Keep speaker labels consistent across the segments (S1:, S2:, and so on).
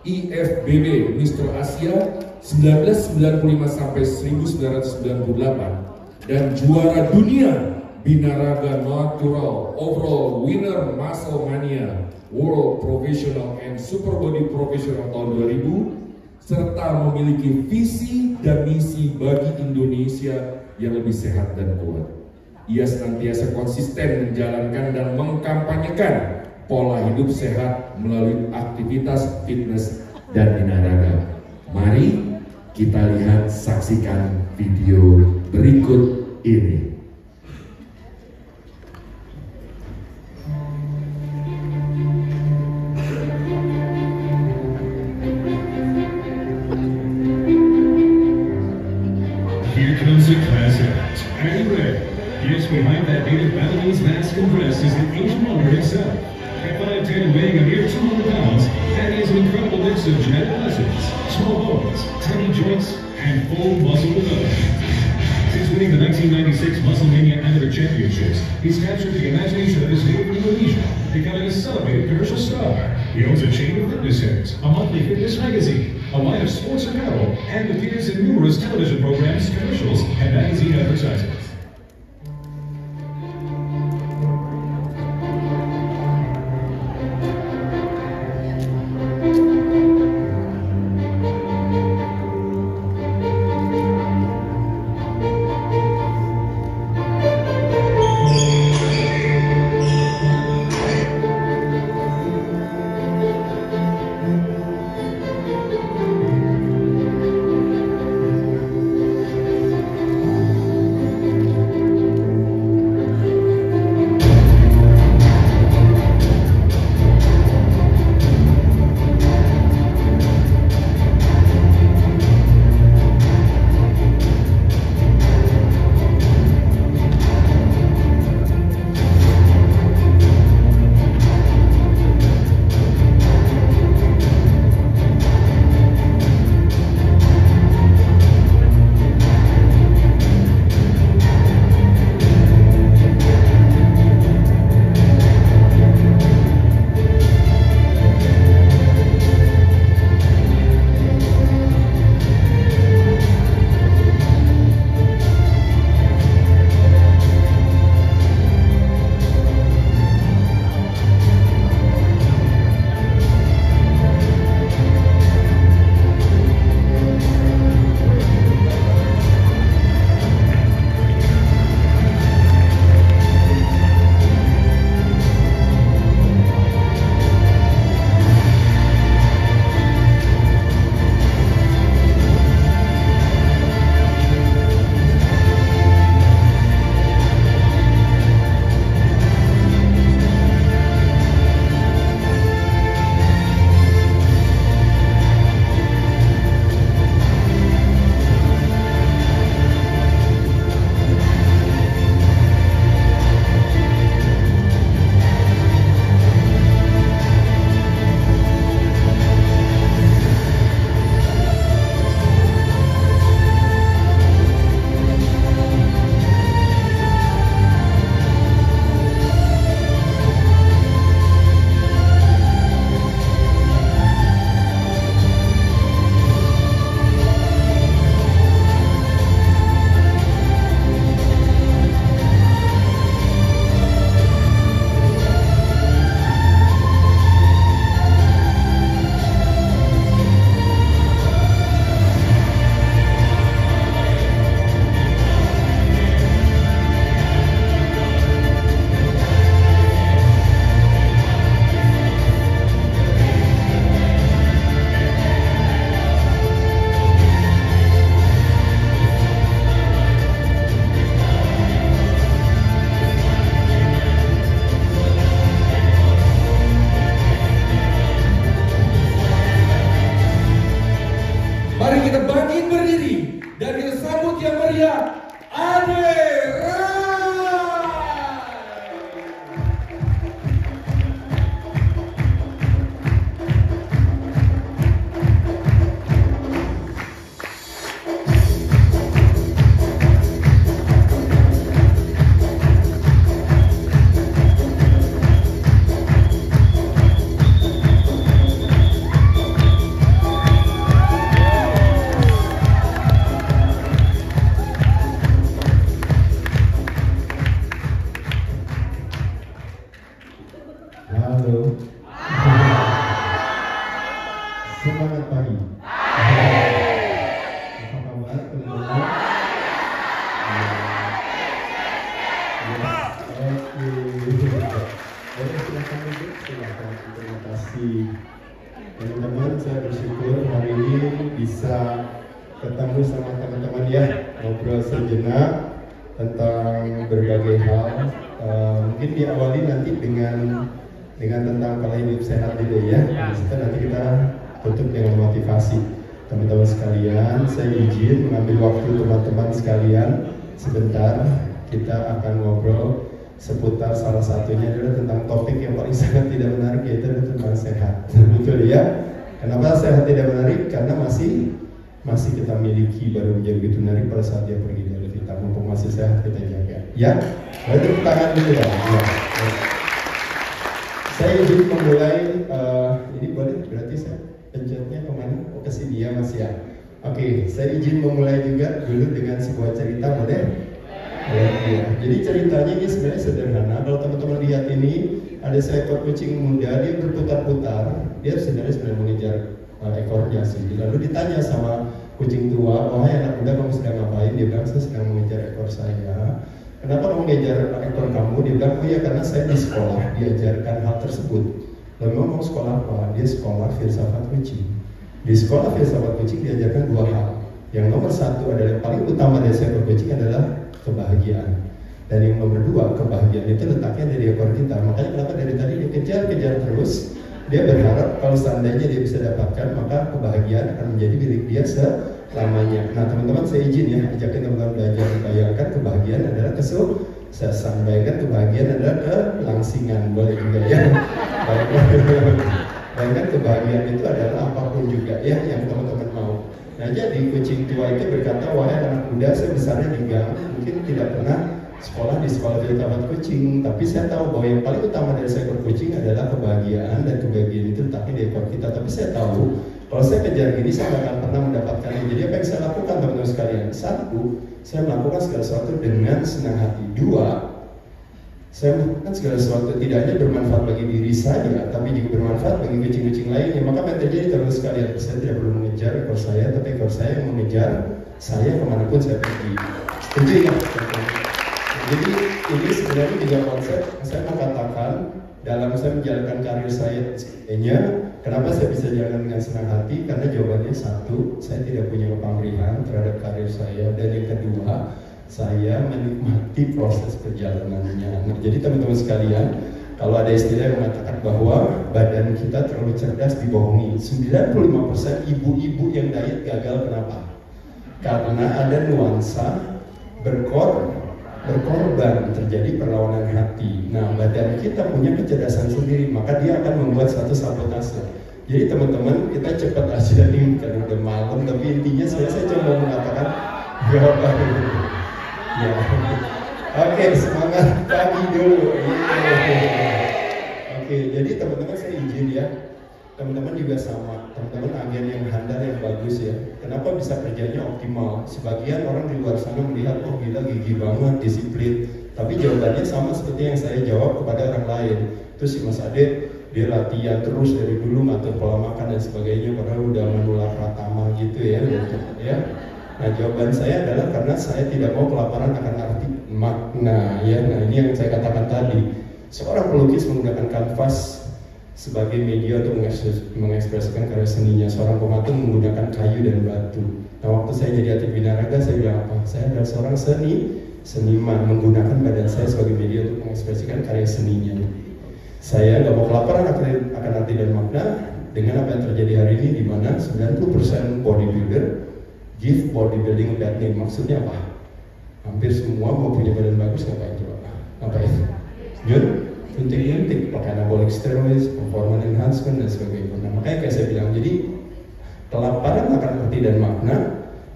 S1: IFBB Mister Asia 1995 sampai 1998 dan juara dunia Binaraga Natural Overall Winner Muscle Mania World Professional and Super Body Professional tahun 2000, serta memiliki visi dan misi bagi Indonesia yang lebih sehat dan kuat. Ia senantiasa konsisten menjalankan dan mengkampanyekan pola hidup sehat melalui aktivitas fitness dan binaraga. Mari kita lihat, saksikan video berikut ini.
S2: Here comes the class act. Are you ready? Yes, behind that native Balinese mask and dress is the Asian wonder himself. At 5'10", weighing a mere 200 pounds, that is an incredible mix of genetic lessons, small bones, tiny joints, and full muscle development. Since winning the 1996 Muscle Mania Amateur Championships, he's captured the imagination of his native Indonesia, becoming a celebrated commercial star. He owns a chain of fitness centers, a monthly fitness magazine, a line of sports apparel, and appears in numerous television programs, commercials, and magazine advertisements.
S3: Semangat pagi. Apa kabar teman-teman? Oke, silakan duduk. Silakan. Terima kasih teman-teman. Saya bersyukur hari ini bisa ketemu sama teman-teman ya, ngobrol sejenak tentang berbagai hal. Mungkin diawali nanti dengan tentang pola hidup sehat dulu ya. Setelah nanti kita tutup dengan motivasi. Teman-teman sekalian, saya izin mengambil waktu teman-teman sekalian sebentar. Kita akan ngobrol seputar salah satunya adalah tentang topik yang paling sangat tidak menarik, yaitu tentang sehat. Betul ya? Kenapa sehat tidak menarik? Karena masih kita miliki, baru menjadi begitu menarik pada saat dia pergi dari kita. Mumpung masih sehat kita jaga. Ya, tepuk tangan dulu ya. Saya izin memulai. Ini boleh? Berarti saya pencetnya kemana? Oh, ke sini ya Mas ya. Oke, saya izin memulai juga dulu dengan sebuah cerita, boleh? Ya. Jadi ceritanya ini sebenarnya sederhana. Kalau teman-teman lihat ini, ada seekor kucing muda, dia berputar-putar. Dia sebenarnya mengejar ekornya sih. Lalu ditanya sama kucing tua, "Wahai anak muda, kamu sedang ngapain?" Dia bilang, "Saya sedang mengejar ekor saya." "Kenapa kamu mengejar ekor kamu?" Dia bilang, "Oh ya, karena saya di sekolah diajarkan hal tersebut." Lalu mau sekolah apa? Dia sekolah filsafat kucing. Di sekolah filsafat kucing diajarkan dua hal. Yang nomor satu adalah, yang paling utama dari seekor kucing adalah kebahagiaan. Dan yang nomor dua, kebahagiaan itu letaknya dari ekor kita. Makanya kenapa dari tadi dia kejar terus. Dia berharap kalau seandainya dia bisa dapatkan, maka kebahagiaan akan menjadi milik dia selamanya. Nah teman-teman, saya izin ya, ajakin teman-teman belajar. Bayangkan kebahagiaan adalah kesuksesan. Bayangkan kebahagiaan adalah kelangsingan. Boleh juga ya. Bayangkan kebahagiaan itu adalah apapun juga ya yang teman-teman mau. Nah jadi kucing tua itu berkata, "Wahai anak muda, saya besarnya di gang, mungkin tidak pernah sekolah di sekolah filsafat kucing, tapi saya tahu bahwa yang paling utama dari seekor kucing adalah kebahagiaan, dan kebahagiaan itu letaknya di ekor kita. Tapi saya tahu kalau saya kejar gini, saya tidak akan pernah mendapatkannya. Jadi apa yang saya lakukan teman-teman sekalian? Satu, saya melakukan segala sesuatu dengan senang hati. Dua, saya melakukan segala sesuatu tidak hanya bermanfaat bagi diri saya, tapi juga bermanfaat bagi kucing-kucing lainnya. Maka apa yang terjadi teman-teman sekalian? Saya tidak perlu mengejar ekor saya, tapi ekor saya yang mengejar saya kemanapun saya pergi." Setuju ya? Jadi ini sebenarnya juga konsep saya mau katakan dalam saya menjalankan karir saya sebagainya. Kenapa saya bisa jalan dengan senang hati? Karena jawabannya satu, saya tidak punya kepamrihan terhadap karir saya, dan yang kedua, saya menikmati proses perjalanannya. Nah, jadi teman-teman sekalian, kalau ada istilah yang mengatakan bahwa badan kita terlalu cerdas dibohongi. 95% ibu-ibu yang diet gagal, kenapa? Karena ada nuansa berkorban, terjadi perlawanan hati. Nah, badan kita punya kecerdasan sendiri, maka dia akan membuat satu sabotase. Jadi teman-teman, kita cepat aja nih, karena udah malam, tapi intinya saya coba mengatakan jawaban. Ya. Oke, semangat pagi dulu. Oke, jadi teman-teman saya izin ya. Teman-teman juga sama, teman-teman agen yang handal yang bagus ya. Kenapa bisa kerjanya optimal? Sebagian orang di luar sana melihat, oh gila gigi banget, disiplin. Tapi jawabannya sama seperti yang saya jawab kepada orang lain. Terus si Mas Ade, dia latihan terus dari dulu, ngatur pola makan dan sebagainya, padahal udah menular pratama gitu ya. Nah jawaban saya adalah karena saya tidak mau kelaparan akan arti makna ya. Nah ini yang saya katakan tadi. Seorang pelukis menggunakan kanvas sebagai media untuk mengekspresikan karya seninya. Seorang pematung menggunakan kayu dan batu. Nah waktu saya jadi atlet binaraga, saya bilang apa? Saya adalah seorang seniman menggunakan badan saya sebagai media untuk mengekspresikan karya seninya. Saya nggak mau kelaparan akan arti dan makna dengan apa yang terjadi hari ini, di mana 90% bodybuilder give bodybuilding bad name. Maksudnya apa? Hampir semua mau punya badan bagus, ngapain coba? Ngapain? Suntik-suntik, pakai anabolic steroids, performance enhancement dan sebagainya. Nah, makanya kayak saya bilang, jadi kelaparan akan arti dan makna,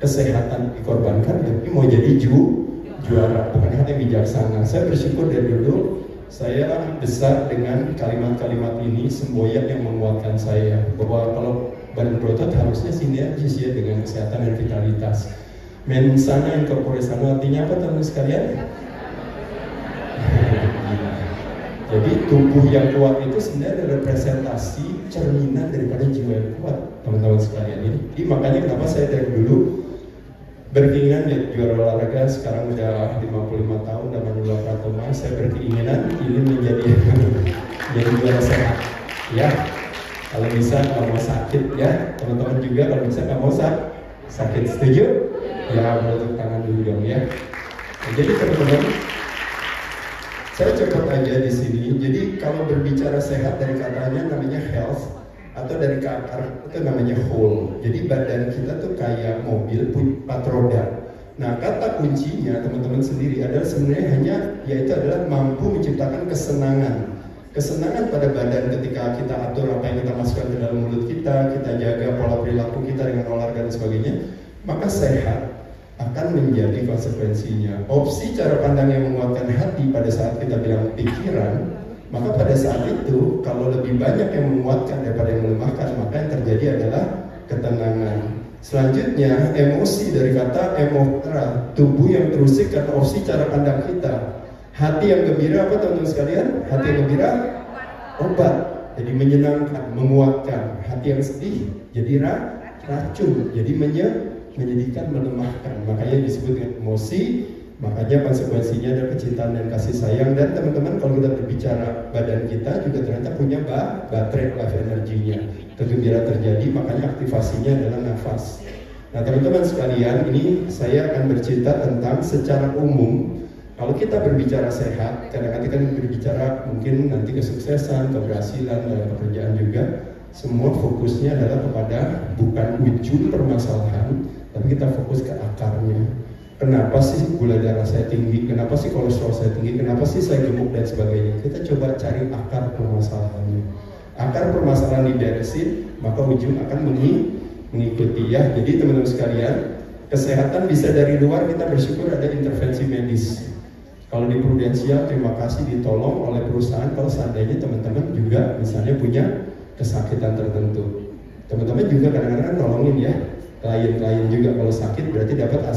S3: kesehatan dikorbankan, tapi mau jadi juara, bukan hati bijaksana. Saya bersyukur dari dulu saya besar dengan kalimat-kalimat ini, semboyan yang menguatkan saya bahwa kalau badan berotot harusnya sinergis ya dengan kesehatan dan vitalitas. Mensana incorpore sano artinya apa teman-teman sekalian? Jadi tubuh yang kuat itu sebenarnya representasi cerminan daripada jiwa yang kuat, teman-teman. makanya kenapa saya dari dulu berkeinginan jadi juara olahraga. Sekarang udah 55 tahun dan Manula Pratama, saya berkeinginan ingin menjadi jadi juara sehat. Ya, kalau bisa nggak mau sakit ya, teman-teman juga kalau bisa nggak mau sakit, setuju? Ya, boleh tepuk tangan dulu dong ya. Nah, jadi teman-teman, saya cepat aja di sini. Jadi kalau berbicara sehat dari katanya namanya health, atau dari ke akar itu namanya whole. Jadi badan kita tuh kayak mobil 4 roda. Nah, kata kuncinya teman-teman sendiri adalah sebenarnya hanya yaitu adalah mampu menciptakan kesenangan. Kesenangan pada badan ketika kita atur apa yang kita masukkan ke dalam mulut kita jaga pola perilaku kita dengan olahraga dan sebagainya, maka sehat akan menjadi konsekuensinya. Opsi cara pandang yang menguatkan hati pada saat kita bilang pikiran, maka pada saat itu kalau lebih banyak yang menguatkan daripada yang melemahkan, maka yang terjadi adalah ketenangan. Selanjutnya, emosi dari kata emotra, tubuh yang terusik karena opsi cara pandang kita. Hati yang gembira apa teman-teman sekalian? Hati yang gembira obat, jadi menyenangkan, menguatkan. Hati yang sedih jadi racun, jadi menyedihkan, melemahkan. Makanya disebut dengan emosi. Makanya konsekuensinya ada kecintaan dan kasih sayang. Dan teman-teman, kalau kita berbicara badan kita juga ternyata punya baterai life energinya. Kegembiraan terjadi, makanya aktivasinya adalah nafas. Nah teman-teman sekalian, ini saya akan bercerita tentang secara umum. Kalau kita berbicara sehat, kadang-kadang kita berbicara mungkin nanti kesuksesan, keberhasilan dalam pekerjaan juga. Semua fokusnya adalah kepada bukan ujung permasalahan, tapi kita fokus ke akarnya. Kenapa sih gula darah saya tinggi? Kenapa sih kolesterol saya tinggi? Kenapa sih saya gemuk dan sebagainya? Kita coba cari akar permasalahannya. Akar permasalahan diberesin, maka ujung akan mengikuti ya. Jadi teman-teman sekalian, kesehatan bisa dari luar, kita bersyukur ada intervensi medis. Kalau di Prudensial, terima kasih ditolong oleh perusahaan kalau seandainya teman-teman juga misalnya punya kesakitan tertentu. Teman-teman juga kadang-kadang nolongin ya, klien-klien juga kalau sakit berarti dapat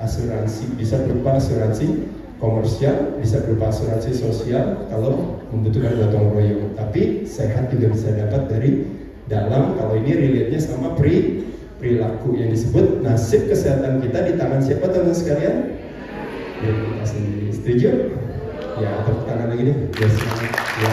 S3: asuransi, bisa berupa asuransi komersial, bisa berupa asuransi sosial kalau membutuhkan gotong royong. Tapi sehat juga bisa dapat dari dalam, kalau ini relate-nya sama perilaku yang disebut nasib kesehatan kita di tangan siapa teman-teman sekalian? Ya, kita sendiri. Setuju? Ya, tepuk tangan lagi nih. Yes, ya.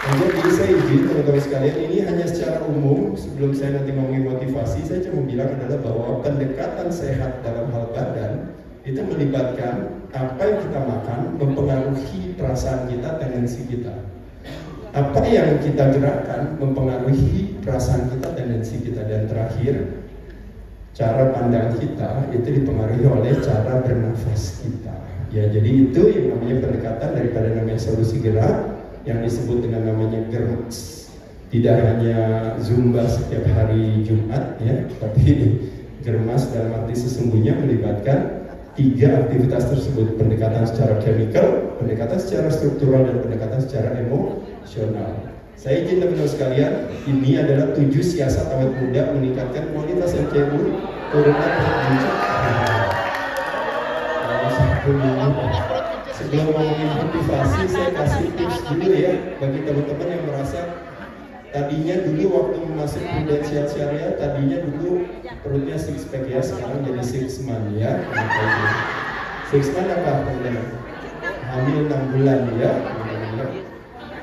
S3: Jadi saya izin teman-teman sekalian, ini hanya secara umum. Sebelum saya nanti ngomongin motivasi, saya cuma bilang adalah bahwa pendekatan sehat dalam hal badan itu melibatkan apa yang kita makan mempengaruhi perasaan kita, tendensi kita. Apa yang kita gerakkan mempengaruhi perasaan kita, tendensi kita. Dan terakhir, cara pandang kita itu dipengaruhi oleh cara bernafas kita. Ya, jadi itu yang namanya pendekatan daripada namanya solusi gerak, yang disebut dengan namanya germas. Tidak hanya zumba setiap hari Jumat ya, tapi germas dalam arti sesungguhnya melibatkan 3 aktivitas tersebut: pendekatan secara chemical, pendekatan secara struktural, dan pendekatan secara emosional. Saya izin teman-teman sekalian, ini adalah 7 siasat awet muda meningkatkan kualitas MCU, turunkan buncit. Sebelum ngomongin motivasi, saya kasih tips dulu ya bagi teman-teman yang merasa tadinya dulu waktu masuk Prudensial Syariah, tadinya dulu perutnya 6 pack ya, sekarang jadi 6 month ya. 6 month apa teman-teman? Hamil 6 bulan ya.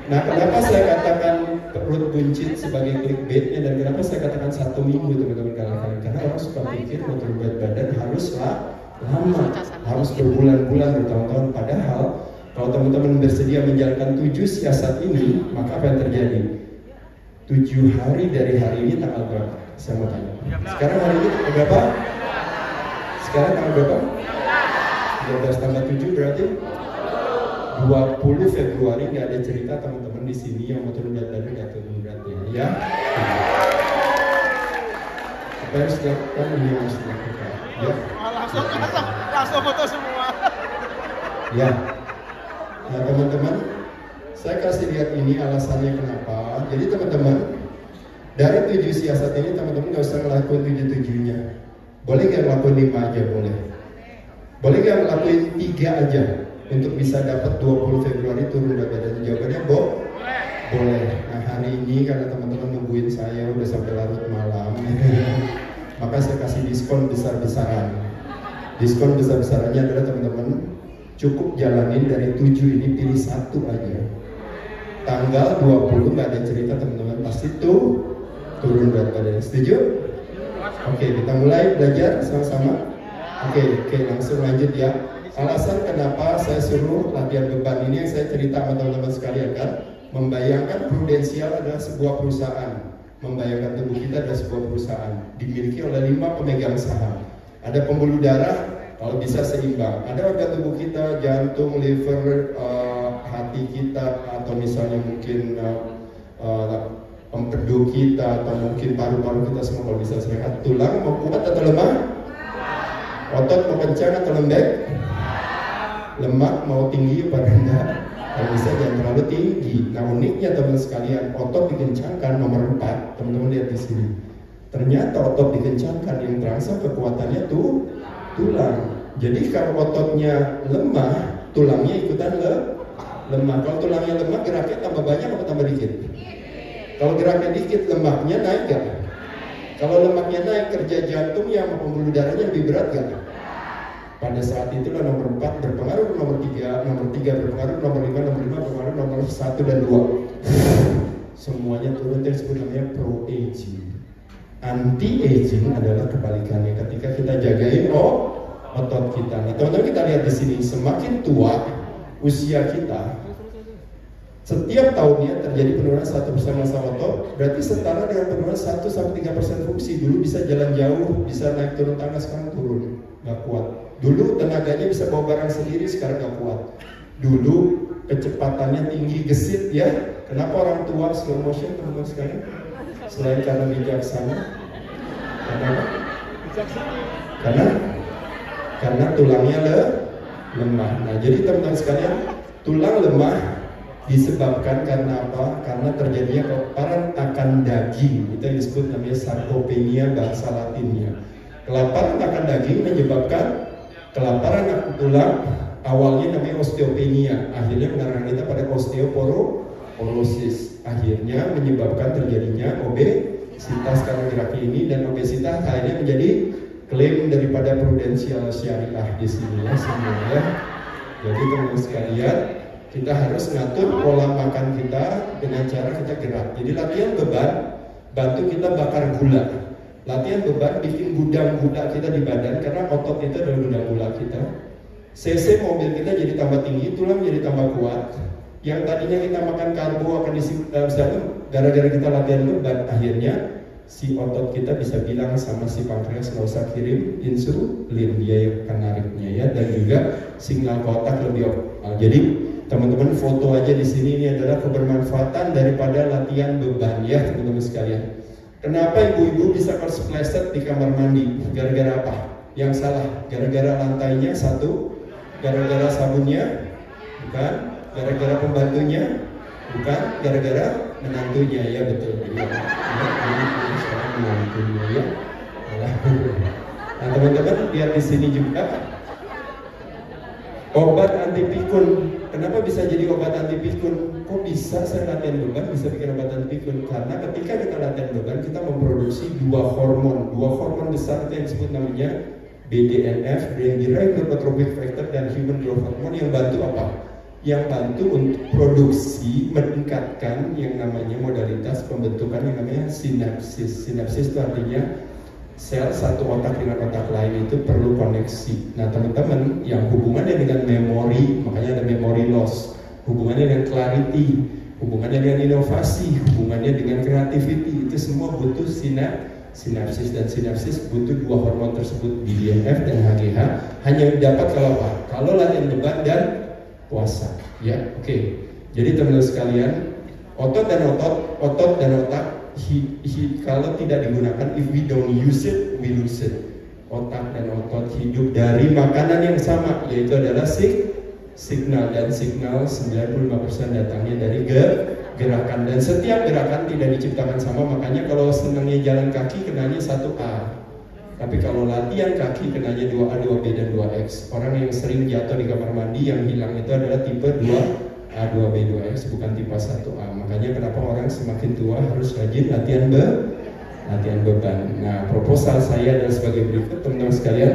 S3: Nah, kenapa saya katakan perut buncit sebagai clickbaitnya, dan kenapa saya katakan 1 minggu teman-teman kalian? Karena orang suka pikir mau turun berat badan haruslah lama, harus berbulan-bulan, bertahun-tahun. Padahal kalau teman-teman bersedia menjalankan 7 siasat ini, maka apa yang terjadi? 7 hari dari hari ini tanggal berapa? Saya mau tanya. Sekarang hari ini tanggal berapa? Sekarang tanggal berapa? 13 tambah 7 berarti 20 Februari. Nggak ada cerita teman-teman di sini yang mau turun berat badan nggak turun beratnya ya. Apa yang harus dilakukan, ini harus dilakukan ya. Langsung foto semua ya. Nah teman-teman, saya kasih lihat ini alasannya kenapa. Jadi teman-teman, dari 7 siasat ini teman-teman nggak usah ngelakuin 7-7-nya. Boleh nggak ngelakuin 5 aja? Boleh nggak ngelakuin 3 aja untuk bisa dapat 20 Februari turun berat badan? Jawabannya boleh. Nah hari ini karena teman-teman nungguin saya udah sampai larut malam, Maka saya kasih diskon besar-besaran. Diskon besar-besarannya adalah teman-teman cukup jalanin dari 7 ini, pilih 1 aja. Tanggal 20 nggak ada cerita teman-teman, pasti tuh turun berat badan. Setuju? Oke, kita mulai belajar sama-sama. Oke, langsung lanjut ya. Alasan kenapa saya suruh latihan beban ini yang saya cerita sama teman-teman sekalian kan, membayangkan Prudensial adalah sebuah perusahaan, membayangkan tubuh kita adalah sebuah perusahaan dimiliki oleh 5 pemegang saham. Ada pembuluh darah, kalau bisa seimbang. Ada organ tubuh kita, jantung, liver, hati kita, atau misalnya mungkin empedu kita, atau mungkin paru-paru kita semua kalau bisa sehat. Tulang mau kuat atau lemah? Otot mau kencang atau lembek? Lemak mau tinggi atau rendah? Kalau bisa jangan terlalu tinggi. Nah uniknya teman sekalian, otot dikencangkan nomor 4. Teman-teman lihat di sini. Ternyata otot dikencangkan, yang terasa kekuatannya tuh tulang. Jadi kalau ototnya lemah, tulangnya ikutan lemah. Kalau tulangnya lemah, geraknya tambah banyak atau tambah dikit? Kalau geraknya dikit, lemaknya naik gak? Kalau lemaknya naik, kerja jantungnya sama pembuluh darahnya lebih berat gak? Pada saat itulah nomor 4 berpengaruh ke nomor 3, nomor 3 berpengaruh ke nomor 5, nomor 5 berpengaruh nomor 1 dan 2. Semuanya turun, yang disebut namanya pro-aging. Anti-aging adalah kebalikannya, ketika kita jagain otot kita. Nah teman-teman, kita lihat di sini, semakin tua usia kita, setiap tahunnya terjadi penurunan 1% massa otot, berarti setara dengan penurunan 1-3% fungsi. Dulu bisa jalan jauh, bisa naik turun tangga, sekarang turun, nggak kuat. Dulu tenaganya bisa bawa barang sendiri, sekarang nggak kuat. Dulu kecepatannya tinggi, gesit ya. Kenapa orang tua slow motion teman-teman sekalian? Selain karena bijaksana, karena tulangnya lemah. Nah jadi teman-teman sekalian, tulang lemah disebabkan karena apa? Karena terjadinya kelaparan akan daging. Itu yang disebut namanya sarkopenia bahasa Latinnya. Kelaparan akan daging menyebabkan kelaparan akan tulang. Awalnya namanya osteopenia, akhirnya mengarahkan kita pada osteoporosis, akhirnya menyebabkan terjadinya obesitas karena gerak ini, dan obesitas akhirnya menjadi klaim daripada Prudensial Syariah di sini ya semuanya. Jadi teman-teman sekalian, kita harus ngatur pola makan kita dengan cara kita gerak. Jadi latihan beban bantu kita bakar gula. Latihan beban bikin gudang gula kita di badan, karena otot itu adalah gudang gula kita. CC mobil kita jadi tambah tinggi, tulang jadi tambah kuat. Yang tadinya kita makan karbo akan disimpan, gara-gara kita latihan beban, akhirnya si otot kita bisa bilang sama si pankreas nggak usah kirim insulin, dia yang akan nariknya ya, dan juga sinyal ke otak lebih optimal. Jadi teman-teman foto aja di sini, ini adalah kebermanfaatan daripada latihan beban ya teman-teman sekalian. Kenapa ibu-ibu bisa kepleset di kamar mandi? Gara-gara apa? Yang salah? Gara-gara lantainya satu, gara-gara sabunnya, bukan, gara-gara pembantunya, bukan, gara-gara menantunya ya, betul ya. Menantunya ya. Nah teman-teman lihat di sini juga obat anti pikun. Kenapa bisa jadi obat anti pikun? Kok bisa saya latihan beban bisa bikin obat anti pikun? Karena ketika kita latihan beban, kita memproduksi dua hormon besar yang disebut namanya BDNF, Brain-Derived Neurotrophic Factor, dan Human Growth Hormone, yang bantu apa? Yang bantu untuk produksi, meningkatkan yang namanya modalitas pembentukan yang namanya sinapsis. Sinapsis itu artinya sel satu otak dengan otak lain itu perlu koneksi. Nah teman-teman, yang hubungannya dengan memori, makanya ada memory loss, hubungannya dengan clarity, hubungannya dengan inovasi, hubungannya dengan creativity, itu semua butuh sinapsis, dan sinapsis butuh dua hormon tersebut, BDNF dan HGH. Hanya dapat kalau apa? Kalau latihan beban dan puasa ya. Oke. Jadi teman-teman sekalian, otot dan otak kalau tidak digunakan, if we don't use it, we lose it. Otak dan otot hidup dari makanan yang sama, yaitu adalah signal, dan signal 95% datangnya dari gerakan, dan setiap gerakan tidak diciptakan sama. Makanya kalau senangnya jalan kaki kenanya 1A, tapi kalau latihan kaki kenanya 2A, 2B, dan 2X. Orang yang sering jatuh di kamar mandi yang hilang itu adalah tipe 2A, 2B, 2X, bukan tipe 1A. Makanya kenapa orang semakin tua harus rajin latihan latihan beban. Nah, proposal saya adalah sebagai berikut, teman-teman sekalian.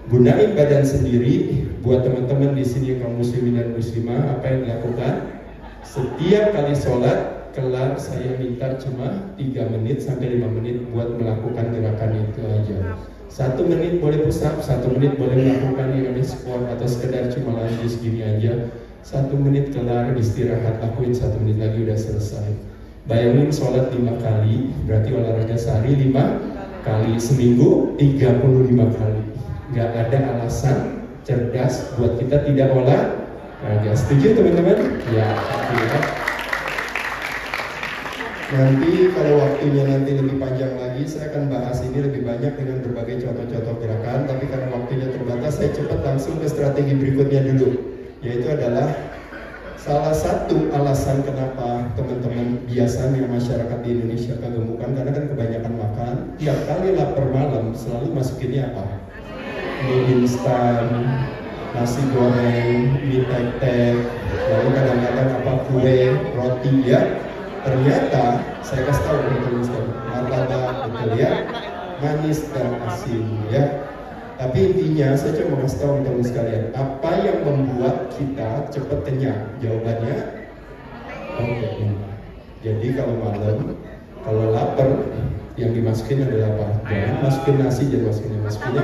S3: Gunain badan sendiri. Buat teman-teman di sini yang kaum muslimin dan muslimah, apa yang dilakukan? Setiap kali sholat kelar, saya minta cuma 3 menit sampai 5 menit buat melakukan gerakan itu aja. 1 menit boleh push up, 1 menit boleh melakukan dynamic squat atau sekedar cuma lunges gini aja. 1 menit kelar, istirahat, lakuin 1 menit lagi udah selesai. Bayangin sholat 5 kali, berarti olahraga sehari 5 kali, seminggu 35 kali. Gak ada alasan cerdas buat kita tidak olahraga. Setuju teman-teman? Ya, ya. Nanti kalau waktunya nanti lebih panjang lagi, saya akan bahas ini lebih banyak dengan berbagai contoh-contoh gerakan. Tapi karena waktunya terbatas, saya cepat langsung ke strategi berikutnya dulu, yaitu adalah salah satu alasan kenapa teman-teman biasanya masyarakat di Indonesia kegemukan, karena kan kebanyakan makan. Tiap kali lapar malam selalu masukinnya apa? Mie instan, nasi goreng, mie tek-tek, lalu kadang-kadang apa, kue, roti ya. Ternyata saya kasih tahu betul martabak, betul ya, manis dan asin ya. Tapi intinya saya cuma kasih tahu teman-teman sekalian, apa yang membuat kita cepat kenyang? Jawabannya oke. Jadi kalau malam, kalau lapar, yang dimasukin adalah apa? Jangan masukin nasi, jangan masukinnya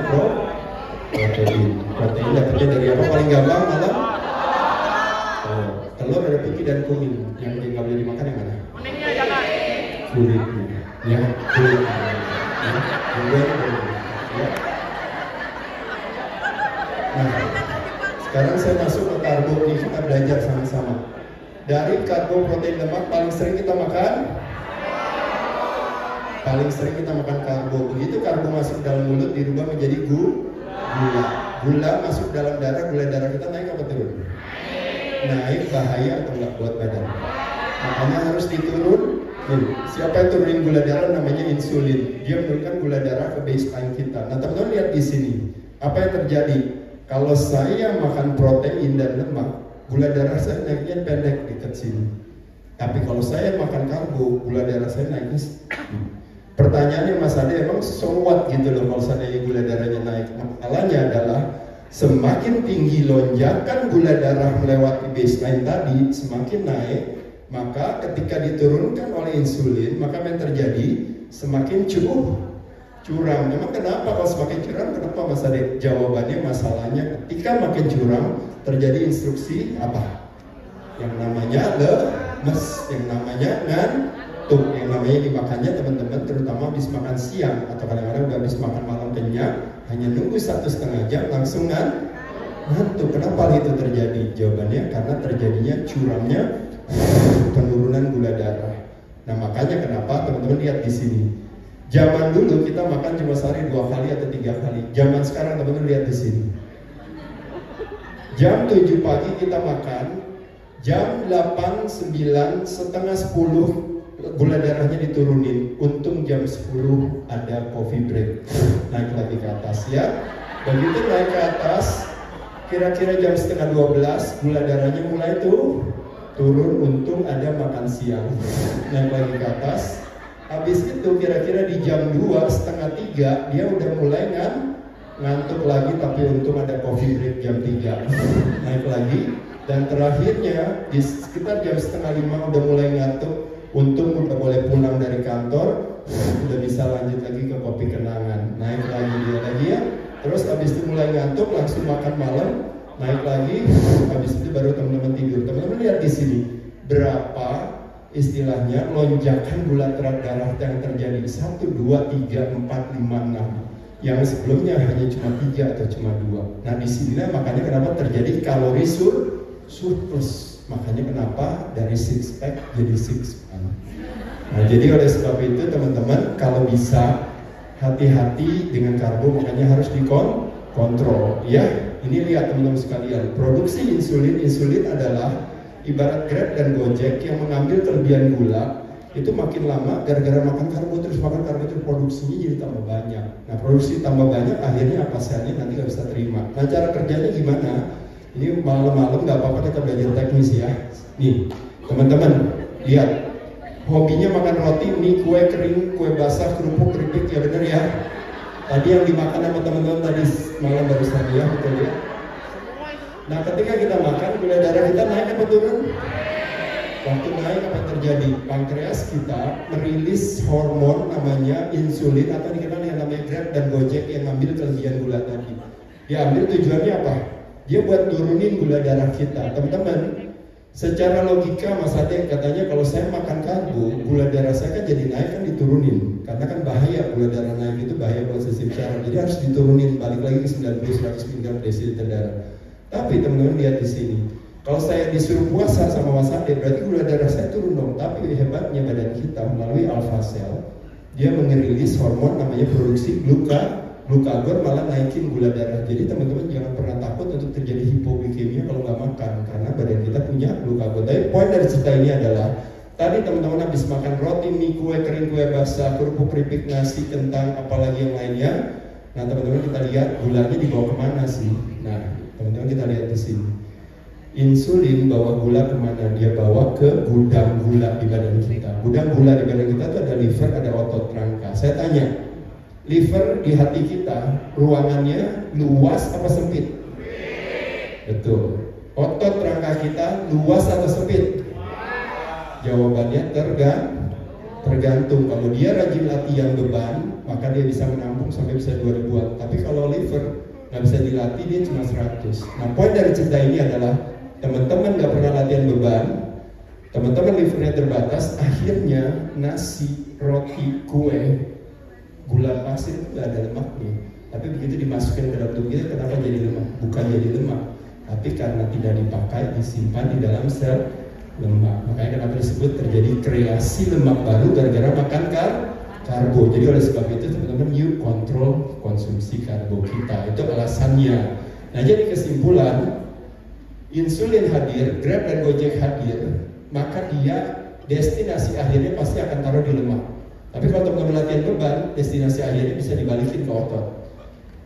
S3: protein. Protein dapatnya dari apa paling gampang malam? Telur ada piki dan kuning. Yang tinggal boleh dimakan yang mana?
S4: Kuningnya jangan.
S3: Kulitnya, ya kulitnya. Ya. Nah, sekarang saya masuk ke karbo nih, kita belajar sama-sama. Dari karbo, protein, lemak paling sering kita makan? Paling sering kita makan karbo. Begitu karbo masuk dalam mulut dirubah menjadi gula. Gula masuk dalam darah, gula darah kita naik apa turun? Naik, bahaya atau enggak buat badan? Makanya harus diturun. Siapa yang turunin gula darah namanya insulin. Dia menurunkan gula darah ke baseline kita. Nah teman-teman lihat di sini, apa yang terjadi? Kalau saya makan protein dan lemak, gula darah saya naiknya pendek dekat sini. Tapi kalau saya makan karbo, gula darah saya naiknya. Pertanyaannya Mas Ade, emang so what gitu loh kalau seandainya gula darahnya naik? Masalahnya adalah semakin tinggi lonjakan gula darah melewati baseline tadi, semakin naik, maka ketika diturunkan oleh insulin, maka yang terjadi semakin curam. Memang kenapa kalau semakin curam? Kenapa Mas Ade? Jawabannya masalahnya ketika makin curam terjadi instruksi apa? Yang namanya lemes, yang namanya ngantuk, yang namanya dimakannya teman-teman terutama habis makan siang atau kadang-kadang udah habis makan malam kenyang, hanya nunggu 1,5 jam langsung ngantuk. Kenapa itu terjadi? Jawabannya karena terjadinya curamnya penurunan gula darah. Nah makanya kenapa teman-teman lihat di sini. Zaman dulu kita makan cuma sehari 2 kali atau 3 kali. Zaman sekarang teman-teman lihat di sini. Jam 7 pagi kita makan, jam 8, 9, setengah 10 gula darahnya diturunin. Untung jam 10 ada coffee break, naik lagi ke atas ya. Begitu naik ke atas, kira-kira jam setengah 12 gula darahnya mulai turun. Untung ada makan siang, naik lagi ke atas. Habis itu kira-kira di jam 2, setengah 3 dia udah mulai ngantuk lagi, tapi untung ada coffee break jam 3, naik lagi. Dan terakhirnya di sekitar jam setengah 5 udah mulai ngantuk, untung udah boleh pulang dari kantor, udah bisa lanjut lagi ke kopi kenangan, naik lagi dia lagi ya. Terus habis itu mulai ngantuk, langsung makan malam, naik lagi. Habis itu baru teman-teman tidur. Teman-teman lihat di sini berapa istilahnya lonjakan gula darah yang terjadi. 1, 2, 3, 4, 5, 6. Yang sebelumnya hanya cuma 3 atau cuma 2. Nah di sinilah makanya kenapa terjadi kalori surplus. Makanya kenapa dari 6 pack jadi 6 pack. Nah jadi oleh sebab itu teman-teman kalau bisa hati-hati dengan karbo, makanya harus dikontrol ya. Ini lihat teman-teman sekalian, produksi insulin adalah ibarat Grab dan Gojek yang mengambil kelebihan gula. Itu makin lama gara-gara makan karbo terus produksinya jadi tambah banyak. Nah produksi tambah banyak akhirnya apa, selnya nanti nggak bisa terima. Nah cara kerjanya gimana? Ini malam-malam nggak apa-apa kita belajar teknis ya. Nih teman-teman lihat, hobinya makan roti, mie, kue kering, kue basah, kerupuk, keripik, ya bener ya. Tadi yang dimakan sama teman-teman tadi malam barusan ya, betul ya. Nah ketika kita makan, gula darah kita naik apa turun? Waktu naik apa yang terjadi? Pankreas kita merilis hormon namanya insulin atau dikenal yang namanya GRAP dan Gojek yang ngambil kelebihan gula tadi. Dia ambil tujuannya apa? Dia buat turunin gula darah kita. Teman-teman, secara logika Mas Ade katanya kalau saya makan karbo, gula darah saya kan jadi naik kan diturunin. Karena kan bahaya gula darah naik itu bahaya buat sistem syaraf. Jadi harus diturunin balik lagi ke 90-100 mg desiliter darah. Tapi teman-teman lihat di sini. Kalau saya disuruh puasa sama Mas Ade, berarti gula darah saya turun dong. Tapi hebatnya badan kita melalui alpha cell, dia mengerilis hormon namanya produksi glukagon malah naikin gula darah. Jadi teman-teman jangan pernah takut untuk terjadi hipoglikemia kalau nggak makan, karena badan kita punya glukagon. Tapi poin dari cerita ini adalah tadi teman-teman habis makan roti, mie, kue kering, kue basah, kerupuk, keripik, nasi, kentang, apalagi yang lainnya. Nah teman-teman kita lihat gulanya dibawa kemana sih? Nah teman-teman kita lihat di sini. Insulin bawa gula kemana? Dia bawa ke gudang gula di badan kita. Gudang gula di badan kita itu ada liver, ada otot rangka. Saya tanya, liver di hati kita ruangannya luas apa sempit? Betul. Otot rangka kita luas atau sempit? Jawabannya tergantung. Kalau dia rajin latihan beban, maka dia bisa menampung sampai bisa 2000-an. Tapi kalau liver nggak bisa dilatih, dia cuma 100. Nah poin dari cerita ini adalah teman-teman nggak pernah latihan beban, teman-teman livernya terbatas, akhirnya nasi, roti, kue, gula pasir itu nggak ada lemaknya. Tapi begitu dimasukkan ke dalam tubuh kita, kenapa jadi lemak? Bukan jadi lemak, tapi karena tidak dipakai, disimpan di dalam sel lemak. Makanya kenapa disebut terjadi kreasi lemak baru gara-gara makan karbo. Jadi oleh sebab itu teman-teman, you kontrol konsumsi karbo kita. Itu alasannya. Nah jadi kesimpulan, insulin hadir, GRAP dan Gojek hadir, maka dia destinasi akhirnya pasti akan taruh di lemak. Tapi kalau teman-teman latihan beban, destinasi akhirnya bisa dibalikin ke otot.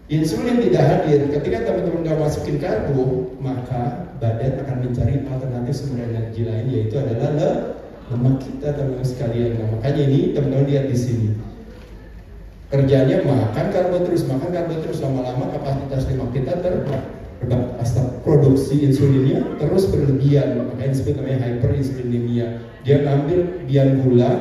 S3: Insulin tidak hadir, ketika teman-teman nggak masukin karbo, maka badan akan mencari alternatif sumber energi lain, yaitu adalah lemak kita, teman-teman sekalian. Nah, makanya ini teman-teman lihat di sini. Kerjanya makan karbo terus, lama-lama kapasitas lemak kita terbatas, produksi insulinnya terus berlebihan, makanya disebut namanya hyperinsulinemia. Dia ngambil biang gula,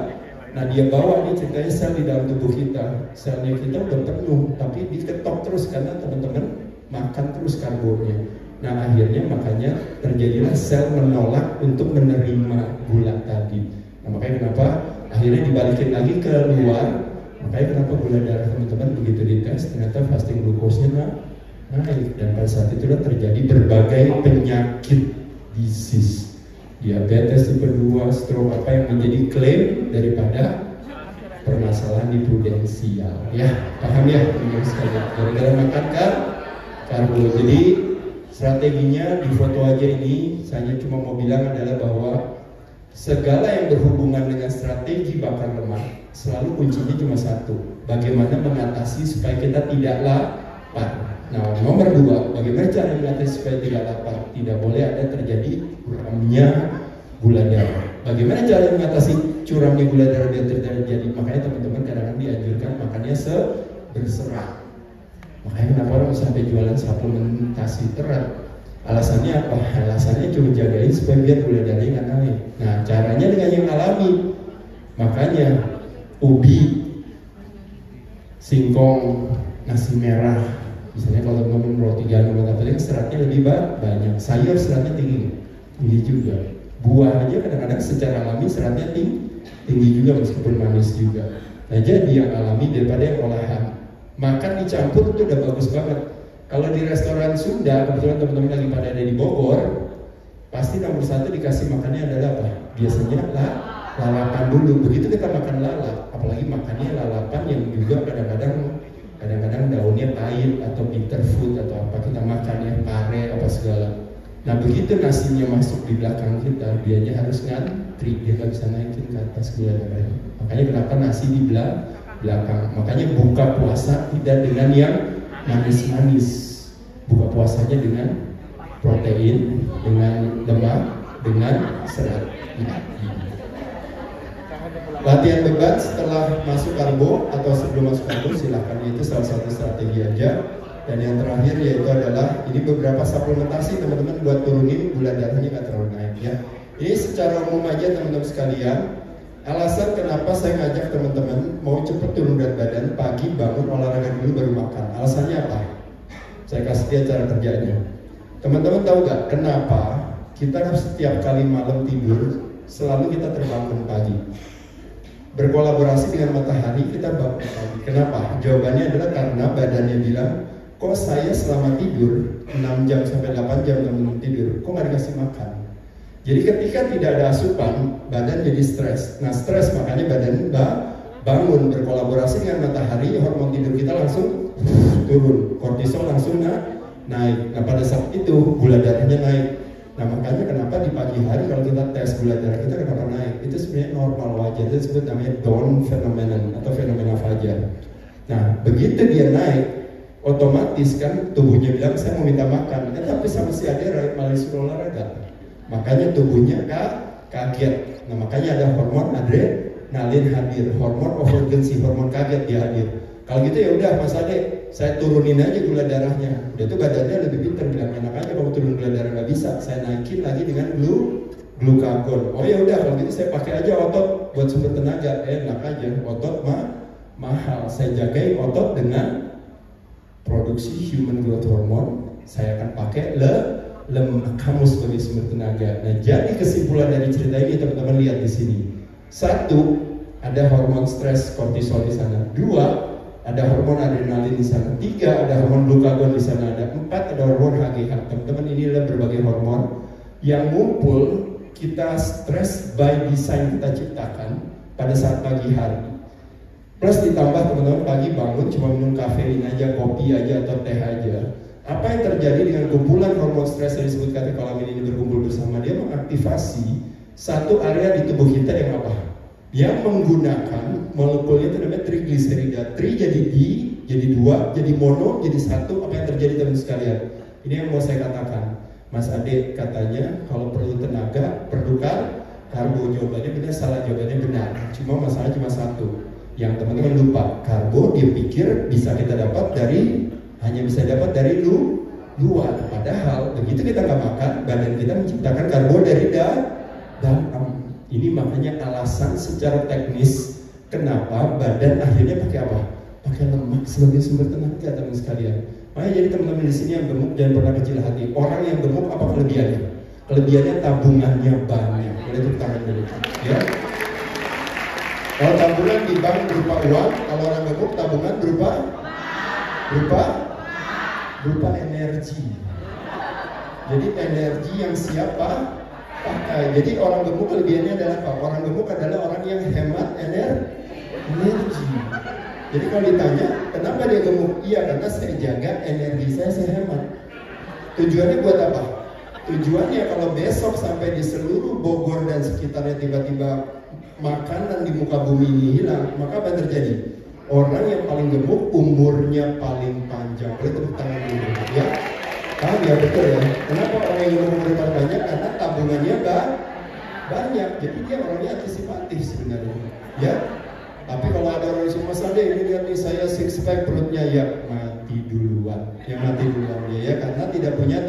S3: nah dia bawa nih ceritanya sel di dalam tubuh kita, selnya kita udah penuh, tapi diketok terus karena teman-teman makan terus karbonya. Nah akhirnya makanya terjadilah sel menolak untuk menerima gula tadi. Nah makanya kenapa akhirnya dibalikin lagi ke luar. Makanya kenapa gula darah teman-teman begitu dites ternyata fasting glukosnya naik, dan pada saat itulah terjadi berbagai penyakit disease, diabetes tipe 2, stroke, apa yang menjadi klaim daripada permasalahan di prudensial. Ya, paham ya? Gara-gara makan karbo. Jadi strateginya di foto aja ini, saya cuma mau bilang adalah bahwa segala yang berhubungan dengan strategi bakar lemak selalu kuncinya cuma satu, bagaimana mengatasi supaya kita tidak lapar. Nah, nomor 2, bagaimana cara mengatasi supaya tidak lapar? Tidak boleh ada terjadi kuramnya gula darah. Bagaimana cara mengatasi curamnya gula darah biar terjadi? Makanya teman-teman kadang-kadang dianjurkan makannya berserat. Makanya kenapa orang sampai jualan suplementasi terat? Alasannya apa? Alasannya cuma jagain supaya biar gula darahnya nggak naik. Nah, caranya dengan yang alami. Makanya ubi, singkong, nasi merah. Misalnya kalau teman-teman roti gandum atau apa, seratnya lebih banyak. Sayur seratnya tinggi juga. Buah aja kadang-kadang secara alami seratnya tinggi juga meskipun manis juga. Nah jadi yang alami daripada yang olahan. Makan dicampur itu udah bagus banget. Kalau di restoran Sunda, kebetulan teman-teman lagi pada ada di Bogor, pasti nomor 1 dikasih makannya adalah apa? Biasanya lalapan dulu. Begitu kita makan lalap, apalagi makannya lalapan yang juga kadang-kadang daunnya pahit atau bitter food atau apa kita makan ya, pare apa segala. Nah begitu nasinya masuk di belakang kita, dianya harus ngantri, dia nggak bisa naikin ke atas gula darahnya. Makanya kenapa nasi di belakang. Makanya buka puasa tidak dengan yang manis-manis, buka puasanya dengan protein, dengan lemak, dengan serat. Latihan beban setelah masuk karbo atau sebelum masuk karbo silahkan, itu salah satu strategi aja. Dan yang terakhir yaitu adalah ini beberapa suplementasi teman-teman buat turunin gula darahnya nggak terlalu naik ya. Ini secara umum aja teman-teman sekalian. Alasan kenapa saya ngajak teman-teman mau cepet turun berat badan, pagi bangun olahraga dulu baru makan. Alasannya apa? Saya kasih dia cara kerjanya. Teman-teman tahu gak kenapa kita setiap kali malam tidur selalu kita terbangun pagi? Berkolaborasi dengan matahari kita bangun pagi. Kenapa? Jawabannya adalah karena badannya bilang, kok saya selama tidur 6 jam sampai 8 jam teman-teman tidur, kok nggak dikasih makan? Jadi ketika tidak ada asupan, badan jadi stres. Nah stres makanya badan bangun, berkolaborasi dengan matahari, hormon tidur kita langsung turun, kortisol langsung naik. Nah pada saat itu gula darahnya naik. Nah makanya kenapa di pagi hari kalau kita tes gula darah kita kenapa naik? Itu sebenarnya normal, wajar. Itu disebut namanya dawn phenomenon atau fenomena fajar. Nah begitu dia naik, otomatis kan tubuhnya bilang saya mau minta makan, tapi sama si Ade malah disuruh olahraga. Makanya tubuhnya kaget. Nah makanya ada hormon adrenalin hadir, hormon of urgency, hormon kaget dia hadir. Kalau gitu ya udah Mas Ade, saya turunin aja gula darahnya. Udah tuh badannya lebih pintar bilang, enak aja kalau turun gula darah nggak bisa, saya naikin lagi dengan glukagon. Oh ya udah kalau gitu saya pakai aja otot buat sumber tenaga. Enak aja, otot mahal. Saya jagain otot dengan produksi human growth hormone. Saya akan pakai lemak kamu sebagai sumber tenaga. Nah, jadi kesimpulan dari cerita ini teman-teman lihat di sini. 1, ada hormon stres kortisol di sana. 2, ada hormon adrenalin di sana. 3, ada hormon glukagon di sana. Ada 4, ada hormon HGH. Teman-teman ini adalah berbagai hormon yang ngumpul kita stres by design kita ciptakan pada saat pagi hari. Plus ditambah teman-teman pagi bangun cuma minum kafein aja, kopi aja atau teh aja. Apa yang terjadi dengan kumpulan hormon stres yang disebut katekolamin ini berkumpul bersama? Dia mengaktifasi satu area di tubuh kita yang apa? Yang menggunakan molekulnya itu namanya trigliserida. Tri jadi di, jadi 2, jadi mono, jadi 1. Apa yang terjadi teman-teman sekalian? Ini yang mau saya katakan. Mas Ade katanya kalau perlu tenaga, perlu karbo. Jawabannya benar, salah jawabannya benar. Cuma masalah cuma satu. Yang teman-teman lupa, karbo dia pikir bisa kita dapat hanya bisa dapat dari luar. Padahal begitu kita nggak makan, badan kita menciptakan karbo dari dalam. Ini makanya alasan secara teknis kenapa badan akhirnya pakai apa? Pakai lemak sebagai sumber tenaga teman sekalian. Makanya jadi teman-teman di sini yang gemuk jangan pernah kecil hati. Orang yang gemuk apa kelebihannya? Kelebihannya tabungannya banyak. Boleh tepuk tangan dulu, ya. Kalau tabungan di bank berupa uang, kalau orang gemuk tabungan berupa energi. Jadi energi yang siapa pakai. Jadi orang gemuk kelebihannya adalah apa? Orang gemuk adalah orang yang hemat energi. Jadi kalau ditanya kenapa dia gemuk? Iya karena saya jaga energi saya hemat. Tujuannya buat apa? Tujuannya kalau besok sampai di seluruh Bogor dan sekitarnya tiba-tiba makanan di muka bumi ini hilang, maka apa yang terjadi? Orang yang paling gemuk umurnya paling panjang. Boleh tepuk tangan dulu, ya? Paham ya, betul ya? Kenapa orang yang gemuk umurnya paling banyak? Karena tabungannya banyak. Jadi dia orangnya antisipatif sebenarnya, ya? Tapi kalau ada orang yang Mas Ade, ini lihat nih saya six pack perutnya, ya mati duluan. Yang mati duluan ya, karena tidak punya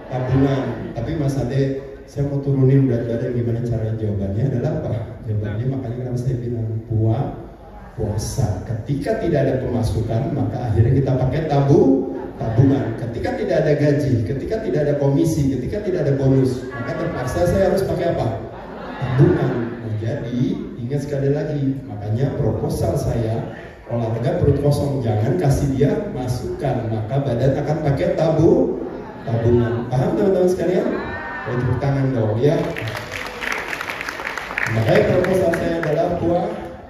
S3: tabungan. Tapi Mas Ade, saya mau turunin berat badan, gimana caranya? Jawabannya adalah apa? Jawabannya makanya kenapa saya bilang puasa. Ketika tidak ada pemasukan, maka akhirnya kita pakai tabungan. Ketika tidak ada gaji, ketika tidak ada komisi, ketika tidak ada bonus, maka terpaksa saya harus pakai apa? Tabungan. Nah, jadi ingat sekali lagi, makanya proposal saya olahraga perut kosong, jangan kasih dia masukan, maka badan akan pakai tabungan. Paham teman-teman sekalian? Tepuk tangan dong, ya. Makanya proposal saya adalah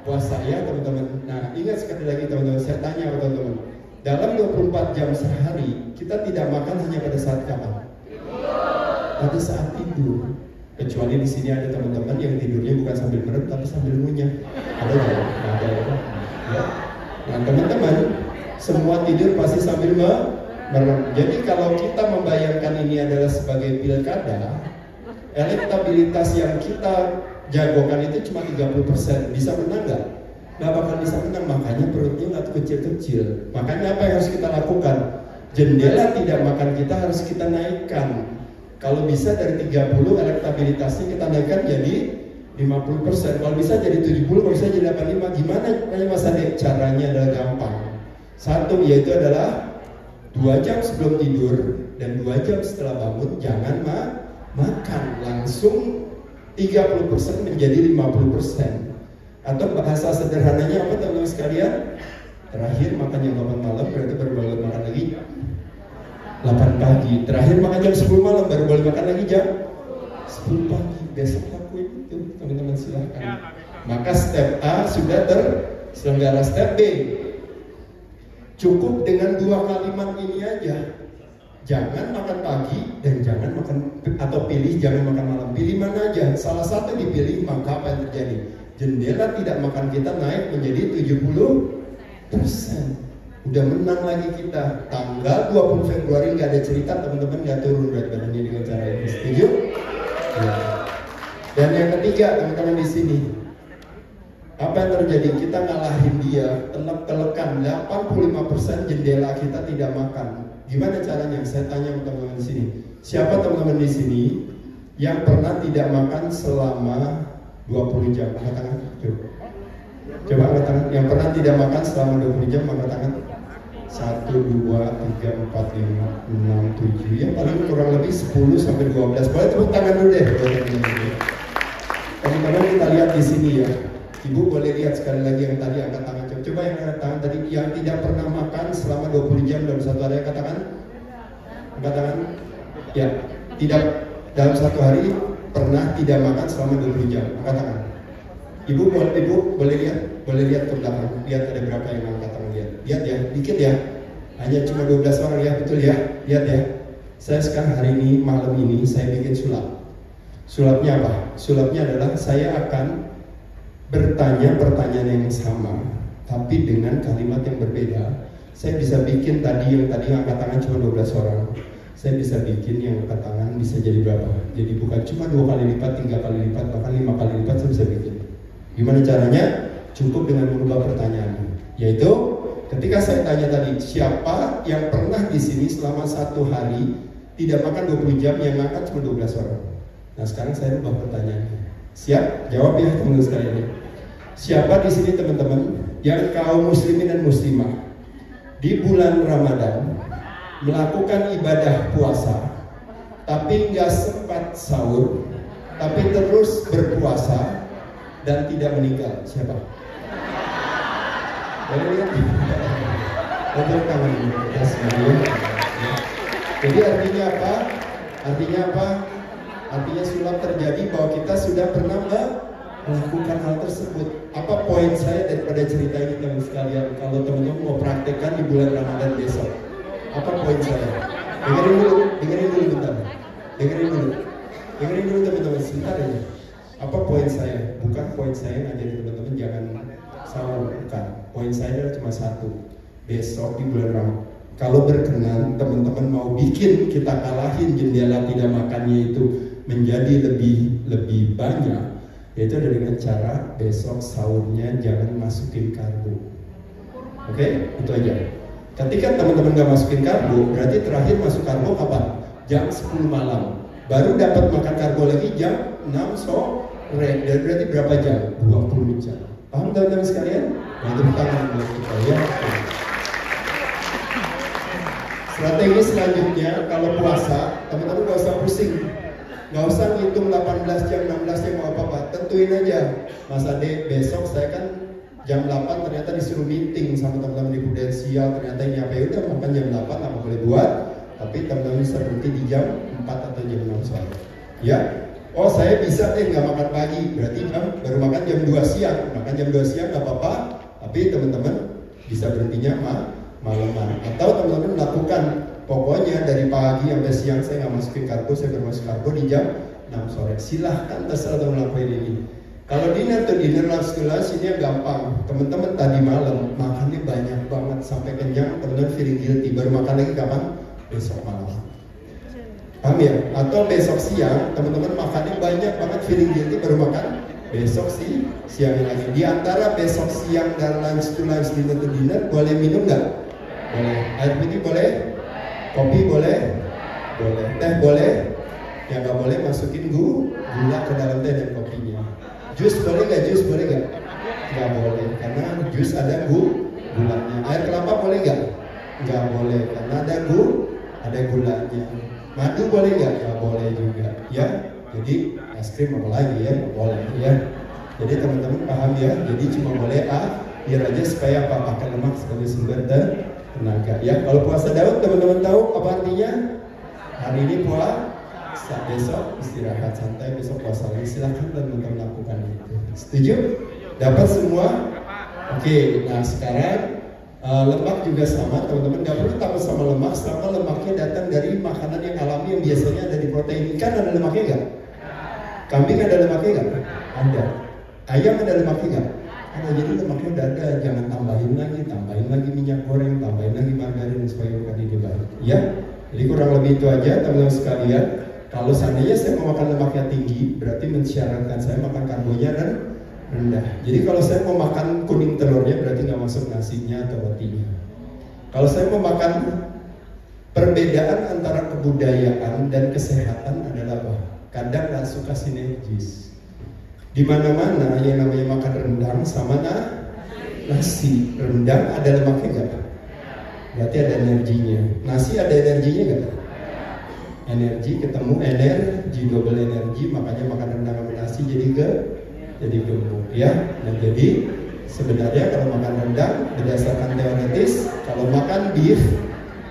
S3: puasa ya teman-teman. Nah ingat sekali lagi teman-teman, saya tanya teman-teman, dalam 24 jam sehari kita tidak makan hanya pada saat kapan? Pada saat tidur. Kecuali di sini ada teman-teman yang tidurnya bukan sambil merem tapi sambil ngunyah. Ada nggak? Ada ya. Nah teman-teman, semua tidur pasti sambil merem. Jadi kalau kita membayangkan ini adalah sebagai pilkada, elektabilitas yang kita jagokan itu cuma 30%, bisa menang nggak? Nggak bakal bisa menang, makanya perutnya nggak kecil-kecil. Makanya apa yang harus kita lakukan? Jendela tidak makan kita harus kita naikkan. Kalau bisa dari 30 elektabilitasnya kita naikkan jadi 50%. Kalau bisa jadi 70, kalau bisa jadi 85. Gimana Mas Ade? Caranya adalah gampang. Satu, yaitu adalah 2 jam sebelum tidur dan 2 jam setelah bangun jangan makan. Langsung 30% menjadi 50%. Atau bahasa sederhananya apa teman-teman sekalian? Terakhir makan jam 8 malam berarti baru boleh makan lagi 8 pagi. Terakhir makan jam 10 malam baru boleh makan lagi jam 10 pagi. Besok lakuin itu teman-teman, silahkan. Maka step A sudah terselenggara. Step B, cukup dengan 2 kalimat ini aja. Jangan makan pagi dan jangan makan, atau pilih jangan makan malam. Pilih mana aja, salah satu dipilih, maka apa yang terjadi? Jendela tidak makan kita naik menjadi 70%. Udah menang lagi kita. Tanggal 20 Februari nggak ada cerita teman-teman nggak turun berat badannya dengan cara ini. Setuju? Ya. Dan yang ketiga teman-teman di sini, apa yang terjadi? Kita ngalahin dia, telek-telekan 85% jendela kita tidak makan. Gimana caranya? Saya tanya teman-teman di sini. Siapa teman-teman di sini yang pernah tidak makan selama 20 jam? Angkat tangan. Coba angkat tangan. Yang pernah tidak makan selama 20 jam, angkat tangan. 1, 2, 3, 4, 5, 6, 7. Ya paling kurang lebih 10 sampai 12. Boleh tepuk tangan dulu deh. Teman-teman kita lihat di sini ya. Ibu boleh lihat sekali lagi yang tadi angkat tangan. Coba yang angkat tangan tadi yang tidak pernah makan selama 20 jam dalam satu hari, angkat tangan. Angkat tangan. Ya, tidak dalam satu hari pernah tidak makan selama 20 jam. Angkat tangan. Ibu boleh lihat ke belakang. Lihat ada berapa yang angkat tangan, lihat ya, dikit ya. Hanya cuma 12 orang ya, betul ya. Lihat ya. Saya sekarang hari ini, malam ini saya bikin sulap. Sulapnya apa? Sulapnya adalah saya akan bertanya pertanyaan yang sama, tapi dengan kalimat yang berbeda. Saya bisa bikin yang tadi angkat tangan cuma 12 orang. Saya bisa bikin yang angkat tangan bisa jadi berapa? Jadi bukan cuma 2 kali lipat, 3 kali lipat, bahkan 5 kali lipat saya bisa bikin. Gimana caranya? Cukup dengan merubah pertanyaannya. Yaitu ketika saya tanya tadi, siapa yang pernah di sini selama 1 hari tidak makan 20 jam, yang makan cuma 12 orang. Nah sekarang saya rubah pertanyaannya. Siap? Jawab ya teman-teman sekalian. Siapa di sini teman-teman yang kaum muslimin dan muslimah di bulan Ramadan melakukan ibadah puasa tapi nggak sempat sahur, tapi terus berpuasa dan tidak meninggal? Siapa? Boleh lihat? Tepuk tangan kita semua. Jadi artinya apa? Artinya sulap terjadi bahwa kita sudah pernah melakukan hal tersebut. Apa poin saya daripada cerita ini teman sekalian? Kalau teman-teman mau praktekkan di bulan Ramadan besok, apa poin saya? Dengerin dulu bentar. Dengerin dulu teman-teman, sebentar aja. Apa poin saya? Bukan poin saya ngajarin teman-teman jangan sahur, bukan. Poin saya adalah cuma satu. Besok di bulan Ramadan, kalau berkenan teman-teman mau bikin kita kalahin jendela tidak makannya itu menjadi lebih banyak, yaitu ada dengan cara besok sahurnya jangan masukin karbo. Oke, itu aja. Ketika teman-teman nggak masukin karbo, berarti terakhir masuk karbo kapan? Jam 10 malam. Baru dapat makan karbo lagi jam 6 sore. Dan berarti berapa jam? 20 jam. Paham teman-teman sekalian? Nanti tangan buat kita ya. Strategi selanjutnya, kalau puasa, teman-teman gak usah pusing. Gak usah ngitung 18 jam, 16 jam, mau apa-apa. Tentuin aja, Mas Ade, besok saya kan jam 8 ternyata disuruh meeting sama teman-teman di Prudensial. Ternyata ini apa ya, udah makan jam 8, apa boleh buat. Tapi teman-teman bisa berhenti di jam 4 atau jam 6 sore. Ya, oh saya bisa gak makan pagi. Berarti baru makan jam 2 siang. Makan jam 2 siang gak apa-apa. Tapi teman-teman bisa berhentinya malaman. Atau teman-teman lakukan pokoknya dari pagi sampai siang saya nggak masukin karbo, saya bermasuk karbo di jam 6 sore. Silahkan terserah teman lakuin ini. Kalau dinner langsung ini yang gampang. Teman-teman tadi malam makannya banyak banget sampai kenyang, teman-teman feeling guilty. Baru makan lagi kapan? Besok malam. Paham ya? Atau besok siang teman-teman makannya banyak banget feeling guilty, baru makan Besok sih siang lagi. Di antara besok siang dan lunch to lunch, dinner to dinner, boleh minum nggak? Boleh. Air putih boleh? Kopi boleh? Boleh. Teh boleh? Yang nggak boleh masukin gula ke dalam teh dan kopinya. Jus boleh nggak? Jus boleh nggak? Nggak boleh, karena jus ada gulanya. Air kelapa boleh nggak? Nggak boleh, karena ada gulanya. Madu boleh nggak? Nggak boleh juga. Ya, jadi es krim apa lagi ya? Nggak boleh ya. Jadi teman-teman paham ya. Jadi cuma boleh air aja supaya apa? Pakai lemak sebagai sumber tenaga. Ya, kalau puasa Daud teman-teman tahu apa artinya? Hari ini puasa, besok istirahat santai, besok puasa lagi. Silahkan teman-teman lakukan itu. Setuju? Dapat semua? Oke, nah sekarang lemak juga sama, teman-teman. Gak perlu takut sama lemak selama lemaknya datang dari makanan yang alami yang biasanya ada di protein. Ikan ada lemaknya nggak? Kambing ada lemaknya nggak? Ada. Ayam ada lemaknya nggak? Ada. Jadi lemaknya udah ada. Jangan tambahin lagi minyak goreng, tambahin lagi margarin supaya bukan ide baru. Ya, jadi kurang lebih itu aja teman-teman sekalian. Kalau seandainya saya mau makan lemaknya tinggi, berarti mensyaratkan saya makan karbonya rendah. Jadi kalau saya mau makan kuning telurnya berarti nggak masuk nasinya atau rotinya. Kalau saya mau makan, perbedaan antara kebudayaan dan kesehatan adalah apa? Kadang nggak suka sinergis. Di mana-mana yang namanya makan rendang sama nasi. Rendang ada lemaknya nggak? Berarti ada energinya. Nasi ada energinya nggak? Energi ketemu energi, double energi, makanya makan rendang sama nasi jadi gemuk ya. Dan jadi sebenarnya kalau makan rendang berdasarkan teoretis, kalau makan beef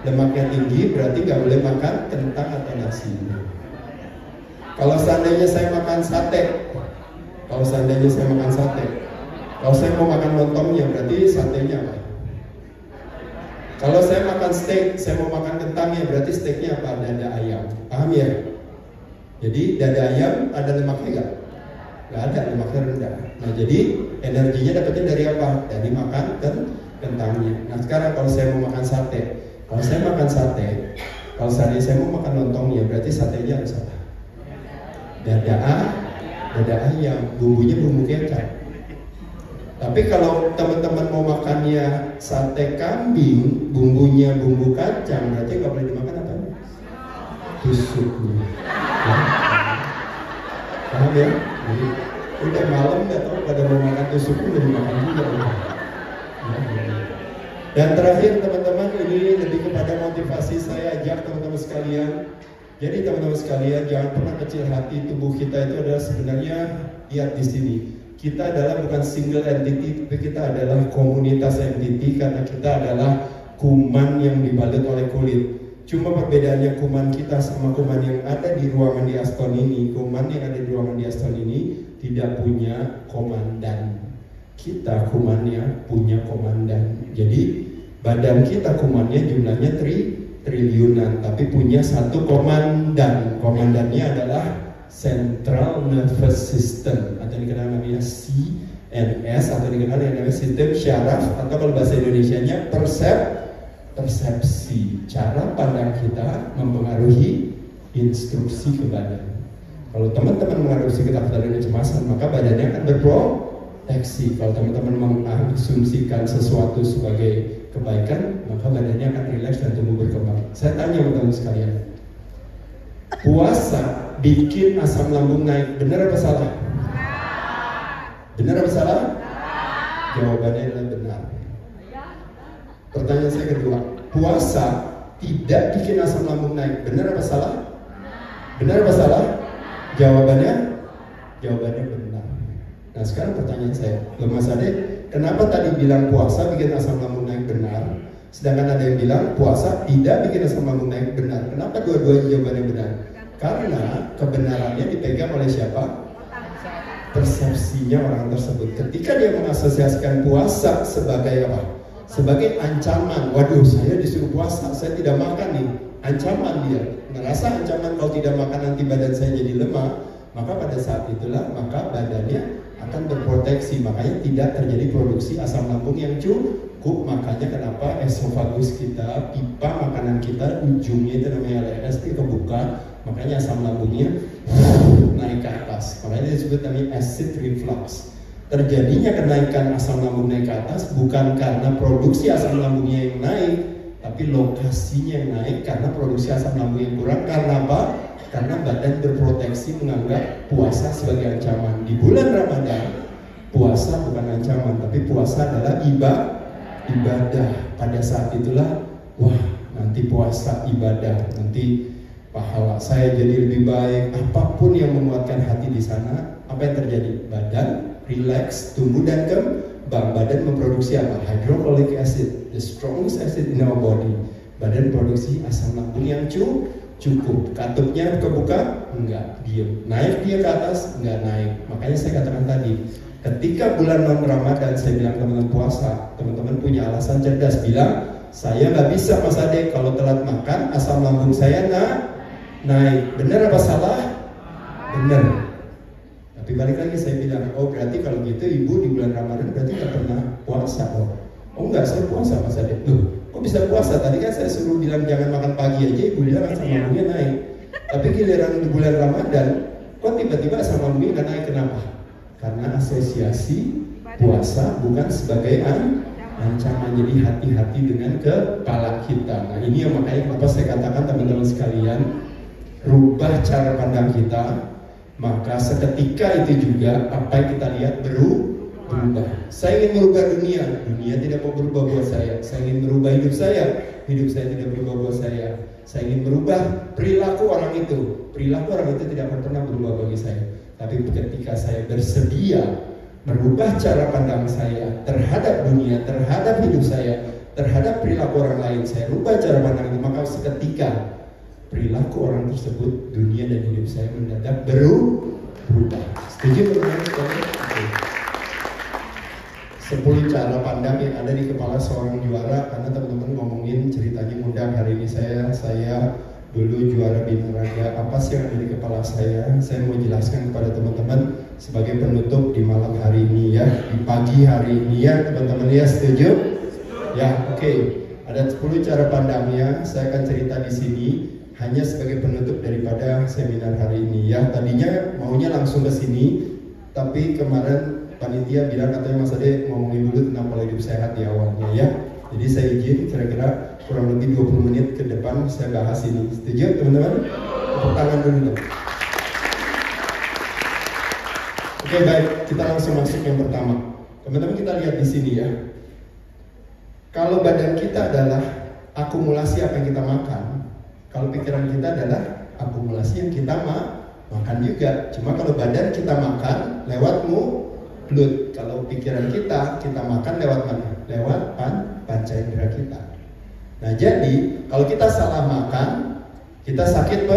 S3: lemaknya tinggi berarti nggak boleh makan kentang atau nasi. Kalau seandainya saya makan sate, kalau saya mau makan lontongnya berarti satenya apa? Kalau saya makan steak, saya mau makan kentangnya berarti steaknya apa? Dada ayam. Paham ya? Jadi dada ayam ada lemaknya nggak? Nggak ada, lemaknya rendah. Nah jadi energinya dapetnya dari apa? Dari makan kentangnya. Nah sekarang kalau saya mau makan sate, kalau seandainya saya mau makan lontongnya berarti satenya harus apa? Dada ayam, bumbunya bumbu kecap. Tapi kalau teman-teman mau makannya sate kambing, bumbunya bumbu kacang, berarti nggak boleh dimakan apa? Tusuknya. Paham ya? Jadi, udah malam nggak tahu pada mau makan tusuk udah dimakan juga. Dan terakhir teman-teman, ini lebih kepada motivasi saya ajak teman-teman sekalian. Jadi teman-teman sekalian jangan pernah kecil hati. Tubuh kita itu adalah sebenarnya, lihat di sini, kita adalah bukan single entity, tapi kita adalah komunitas entity karena kita adalah kuman yang dibalut oleh kulit. Cuma perbedaannya kuman kita sama kuman yang ada di ruangan di Aston ini, kuman yang ada di ruangan di Aston ini tidak punya komandan. Kita kumannya punya komandan. Jadi badan kita kumannya jumlahnya triliunan, tapi punya satu komandan. Komandannya adalah Central Nervous System atau dikenal namanya CNS atau dikenal dengan sistem syaraf atau kalau bahasa Indonesianya persepsi. Cara pandang kita mempengaruhi instruksi ke badan. Kalau teman-teman mengadopsi ketakutan dan kecemasan, maka badannya akan berproteksi. Kalau teman-teman mengasumsikan sesuatu sebagai kebaikan, maka badannya akan rileks dan tumbuh berkembang. Saya tanya teman-teman sekalian, puasa bikin asam lambung naik, benar apa salah? Benar apa salah? Jawabannya adalah benar. Pertanyaan saya kedua, puasa tidak bikin asam lambung naik, benar apa salah? Benar apa salah? Jawabannya benar. Nah sekarang pertanyaan saya, Mas Ade, kenapa tadi bilang puasa bikin asam lambung naik benar, sedangkan ada yang bilang puasa tidak bikin asam lambung naik benar? Kenapa dua-duanya jawabannya benar? Karena kebenarannya dipegang oleh siapa? Persepsinya orang tersebut. Ketika dia mengasosiasikan puasa sebagai apa? Sebagai ancaman. Waduh, saya disuruh puasa, saya tidak makan nih. Ancaman dia. Ngerasa ancaman kalau tidak makan nanti badan saya jadi lemah. Maka pada saat itulah maka badannya akan berproteksi. Makanya tidak terjadi produksi asam lambung yang cukup. Makanya kenapa esofagus kita, pipa makanan kita, ujungnya itu namanya lehes, itu kebuka. Makanya asam lambungnya naik ke atas. Makanya disebut namanya acid reflux. Terjadinya kenaikan asam lambung naik ke atas bukan karena produksi asam lambungnya yang naik, tapi lokasinya yang naik karena produksi asam lambung yang kurang. Karena apa? Karena badan berproteksi menganggap puasa sebagai ancaman. Di bulan Ramadan, puasa bukan ancaman, tapi puasa adalah ibadah. Pada saat itulah, wah, nanti puasa ibadah, nanti pahala saya jadi lebih baik. Apapun yang menguatkan hati di sana, apa yang terjadi? Badan relax, tumbuh dan kembang. Badan memproduksi apa? Hydrochloric acid, the strongest acid in our body. Badan produksi asam lambung yang cukup. Katupnya kebuka? Enggak, diem. Naik dia ke atas? Enggak naik. Makanya saya katakan tadi, ketika bulan non-Ramadan saya bilang teman-teman puasa, teman-teman punya alasan cerdas, bilang saya nggak bisa Mas Ade, kalau telat makan asam lambung saya naik. Benar apa salah? Benar. Tapi balik lagi saya bilang, oh berarti kalau gitu ibu di bulan Ramadan berarti nggak pernah puasa. Oh enggak, saya puasa Mas Ade. Loh, kok bisa puasa? Tadi kan saya suruh bilang jangan makan pagi aja, ibu bilang asam lambungnya naik. Tapi giliran di bulan Ramadan, kok tiba-tiba asam lambungnya nggak naik? Kenapa? Karena asosiasi puasa bukan sebagai ancaman. Jadi hati-hati dengan kepala kita. Nah ini yang makanya kenapa saya katakan teman-teman sekalian, rubah cara pandang kita, maka seketika itu juga apa yang kita lihat berubah. Saya ingin merubah dunia tidak mau berubah buat saya. Saya ingin merubah hidup saya tidak berubah buat saya. Saya ingin merubah perilaku orang itu tidak akan pernah berubah bagi saya. Tapi ketika saya bersedia merubah cara pandang saya terhadap dunia, terhadap hidup saya, terhadap perilaku orang lain, saya rubah cara pandang itu, maka seketika perilaku orang tersebut, dunia dan hidup saya mendadak berubah. Setuju teman-teman? 10 cara pandang yang ada di kepala seorang juara. Karena teman-teman ngomongin ceritanya ngundang hari ini saya dulu juara binaraga. Apa sih yang ada di kepala saya? Saya mau jelaskan kepada teman-teman sebagai penutup di malam hari ini ya, di pagi hari ini ya teman-teman ya. Setuju? Ya, oke. Ada 10 cara pandangnya. Saya akan cerita di sini hanya sebagai penutup daripada seminar hari ini ya. Tadinya maunya langsung ke sini, tapi kemarin panitia bilang katanya Mas Ade ngomongin dulu tentang pola hidup sehat di awalnya ya. Jadi saya izin kira-kira kurang lebih 20 menit ke depan saya bahas ini. Setuju teman-teman? Tepuk tangan dulu dong. Oke baik, kita langsung masuk yang pertama. Teman-teman kita lihat di sini ya. Kalau badan kita adalah akumulasi apa yang kita makan, kalau pikiran kita adalah akumulasi yang kita makan juga. Cuma kalau badan kita makan lewat mulut, kalau pikiran kita makan lewat mana? Lewat panca indera kita. Nah jadi kalau kita salah makan, kita sakit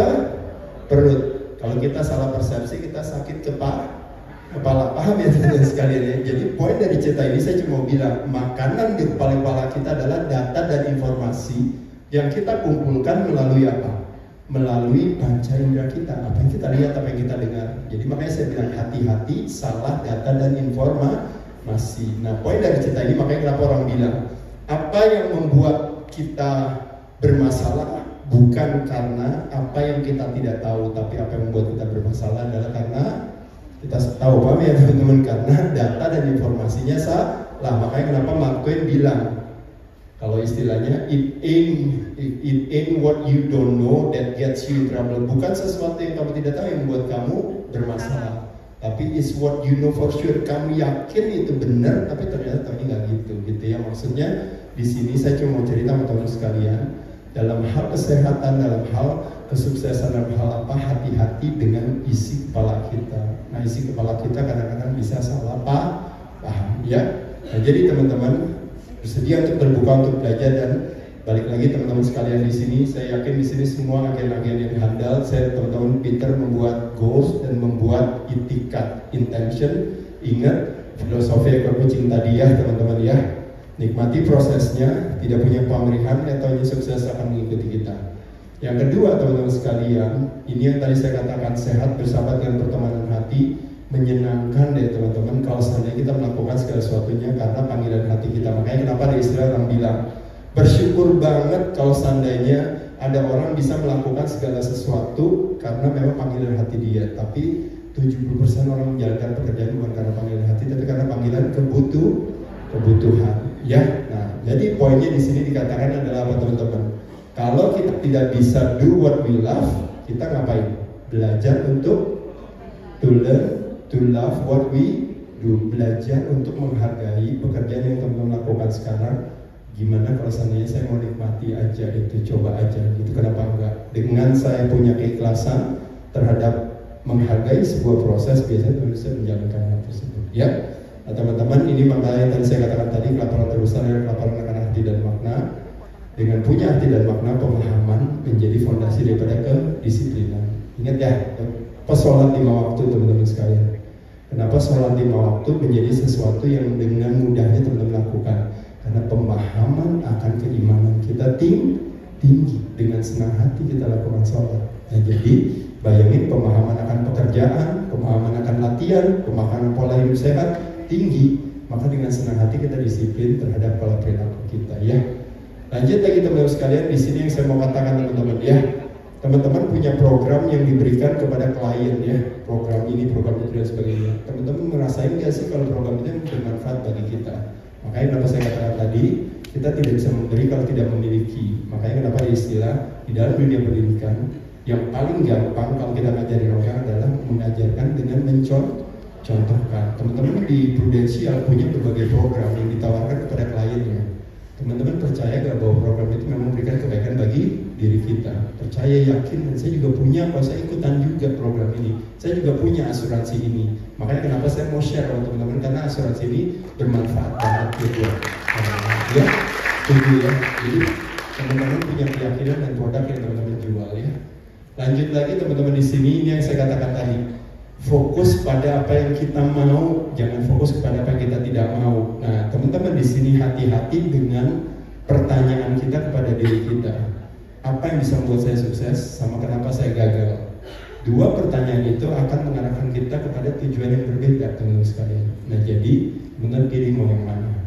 S3: perut. Kalau kita salah persepsi, kita sakit kepala. Paham ya teman-teman sekalian ya? Jadi poin dari cerita ini saya cuma bilang, makanan di kepala kita adalah data dan informasi yang kita kumpulkan melalui apa? Melalui panca indera kita. Apa yang kita lihat, apa yang kita dengar. Jadi makanya saya bilang hati-hati salah data dan informasi. Nah poin dari cerita ini makanya kenapa orang bilang, apa yang membuat kita bermasalah bukan karena apa yang kita tidak tahu, tapi apa yang membuat kita bermasalah adalah karena kita tahu. Paham ya teman-teman? Karena data dan informasinya salah. Makanya kenapa Mark Twain bilang, kalau istilahnya it ain't what you don't know that gets you in trouble. Bukan sesuatu yang kamu tidak tahu yang membuat kamu bermasalah, tapi is what you know for sure. Kamu yakin itu benar, tapi ternyata tahu nggak gitu ya. Maksudnya di sini saya cuma mau cerita sama teman sekalian, dalam hal kesehatan, dalam hal kesuksesan, dalam hal apa, hati-hati dengan isi kepala kita. Nah isi kepala kita kadang-kadang bisa salah paham ya. Nah jadi teman-teman bersedia untuk terbuka untuk belajar, dan balik lagi teman-teman sekalian di sini, saya yakin di sini semua agen-agen yang handal. Saya teman-teman pinter membuat goals dan membuat itikat, intention. Ingat filosofi ekor kucing tadi ya teman-teman ya. Nikmati prosesnya, tidak punya pamrihan, atau sukses akan mengikuti kita. Yang kedua teman-teman sekalian, ini yang tadi saya katakan, sehat bersahabat dengan pertemanan hati. Menyenangkan deh teman-teman kalau seandainya kita melakukan segala sesuatunya karena panggilan hati kita. Makanya kenapa ada istilah orang bilang, Bersyukur banget kalau seandainya ada orang bisa melakukan segala sesuatu karena memang panggilan hati dia. Tapi 70% orang menjalankan pekerjaan bukan karena panggilan hati, tapi karena panggilan kebutuhan. Ya, nah jadi poinnya di sini dikatakan adalah apa teman-teman? Kalau kita tidak bisa do what we love, kita ngapain? Belajar untuk to learn to love what we do. Belajar untuk menghargai pekerjaan yang teman-teman lakukan sekarang. Gimana kalau seandainya saya mau nikmati aja itu, coba aja gitu, kenapa enggak? Dengan saya punya keikhlasan terhadap menghargai sebuah proses, biasanya bisa menjalankan hal tersebut. Ya, nah, teman-teman, ini makanya yang tadi saya katakan tadi, kelaparan terusan adalah kelaparan akan arti dan makna. Dengan punya arti dan makna, pemahaman menjadi fondasi daripada kedisiplinan. Ingat ya, sholat 5 waktu teman-teman sekalian. Kenapa sholat 5 waktu menjadi sesuatu yang dengan mudahnya teman-teman lakukan? Karena pemahaman akan keimanan kita tinggi. Dengan senang hati kita lakukan sholat. Nah, jadi bayangin pemahaman akan pekerjaan, pemahaman akan latihan, pemahaman pola hidup sehat tinggi. Maka dengan senang hati kita disiplin terhadap pola perilaku kita, ya. Lanjut lagi teman-teman sekalian, di sini yang saya mau katakan teman-teman, ya. Teman-teman punya program yang diberikan kepada klien, ya. Program ini, program itu dan sebagainya. Teman-teman ngerasain nggak sih kalau program itu bermanfaat bagi kita? Makanya kenapa saya katakan tadi, kita tidak bisa memberi kalau tidak memiliki. Makanya kenapa ada istilah di dalam dunia pendidikan yang paling gampang kalau kita ngajarin orang adalah mengajarkan dengan mencontohkan. Teman-teman di Prudensial punya berbagai program yang ditawarkan kepada kliennya. Teman-teman percaya gak bahwa program itu memang memberikan kebaikan bagi diri kita? Percaya, yakin, dan saya juga punya, kalau saya ikutan juga program ini. Saya juga punya asuransi ini. Makanya kenapa saya mau share sama teman-teman, karena asuransi ini bermanfaat banget gitu. Ya, setuju ya. Jadi teman-teman punya keyakinan dan produk yang teman-teman jual, ya. Lanjut lagi teman-teman, di sini ini yang saya katakan tadi. Fokus pada apa yang kita mau, jangan fokus kepada apa yang kita tidak mau. Nah, teman-teman di sini hati-hati dengan pertanyaan kita kepada diri kita. Apa yang bisa membuat saya sukses, sama kenapa saya gagal? Dua pertanyaan itu akan mengarahkan kita kepada tujuan yang berbeda, teman-teman sekalian. Nah, jadi benar pilih mau yang mana.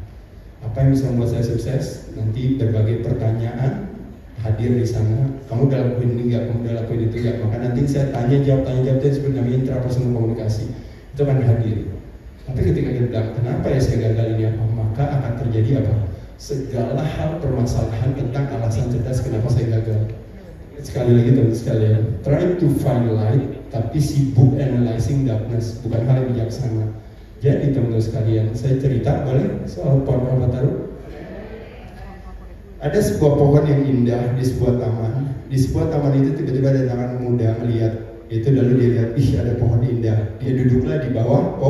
S3: Apa yang bisa membuat saya sukses? Nanti berbagai pertanyaan hadir di sana. Kamu udah lakuin ini nggak? Kamu udah lakuin itu nggak? Maka nanti saya tanya jawab itu sebenarnya namanya intrapersonal komunikasi. Itu akan hadir. Tapi ketika kita bilang kenapa ya saya gagal ini apa? Maka akan terjadi apa? Segala hal permasalahan tentang alasan cerdas kenapa saya gagal. Sekali lagi teman sekalian, try to find light, tapi sibuk analyzing darkness, bukan hal yang bijaksana. Jadi teman-teman sekalian, saya cerita boleh soal pohon Kalpataru. Ada sebuah pohon yang indah di sebuah taman. Di sebuah taman itu tiba-tiba ada anak muda melihat itu, lalu dia lihat, ih ada pohon indah. Dia duduklah di bawah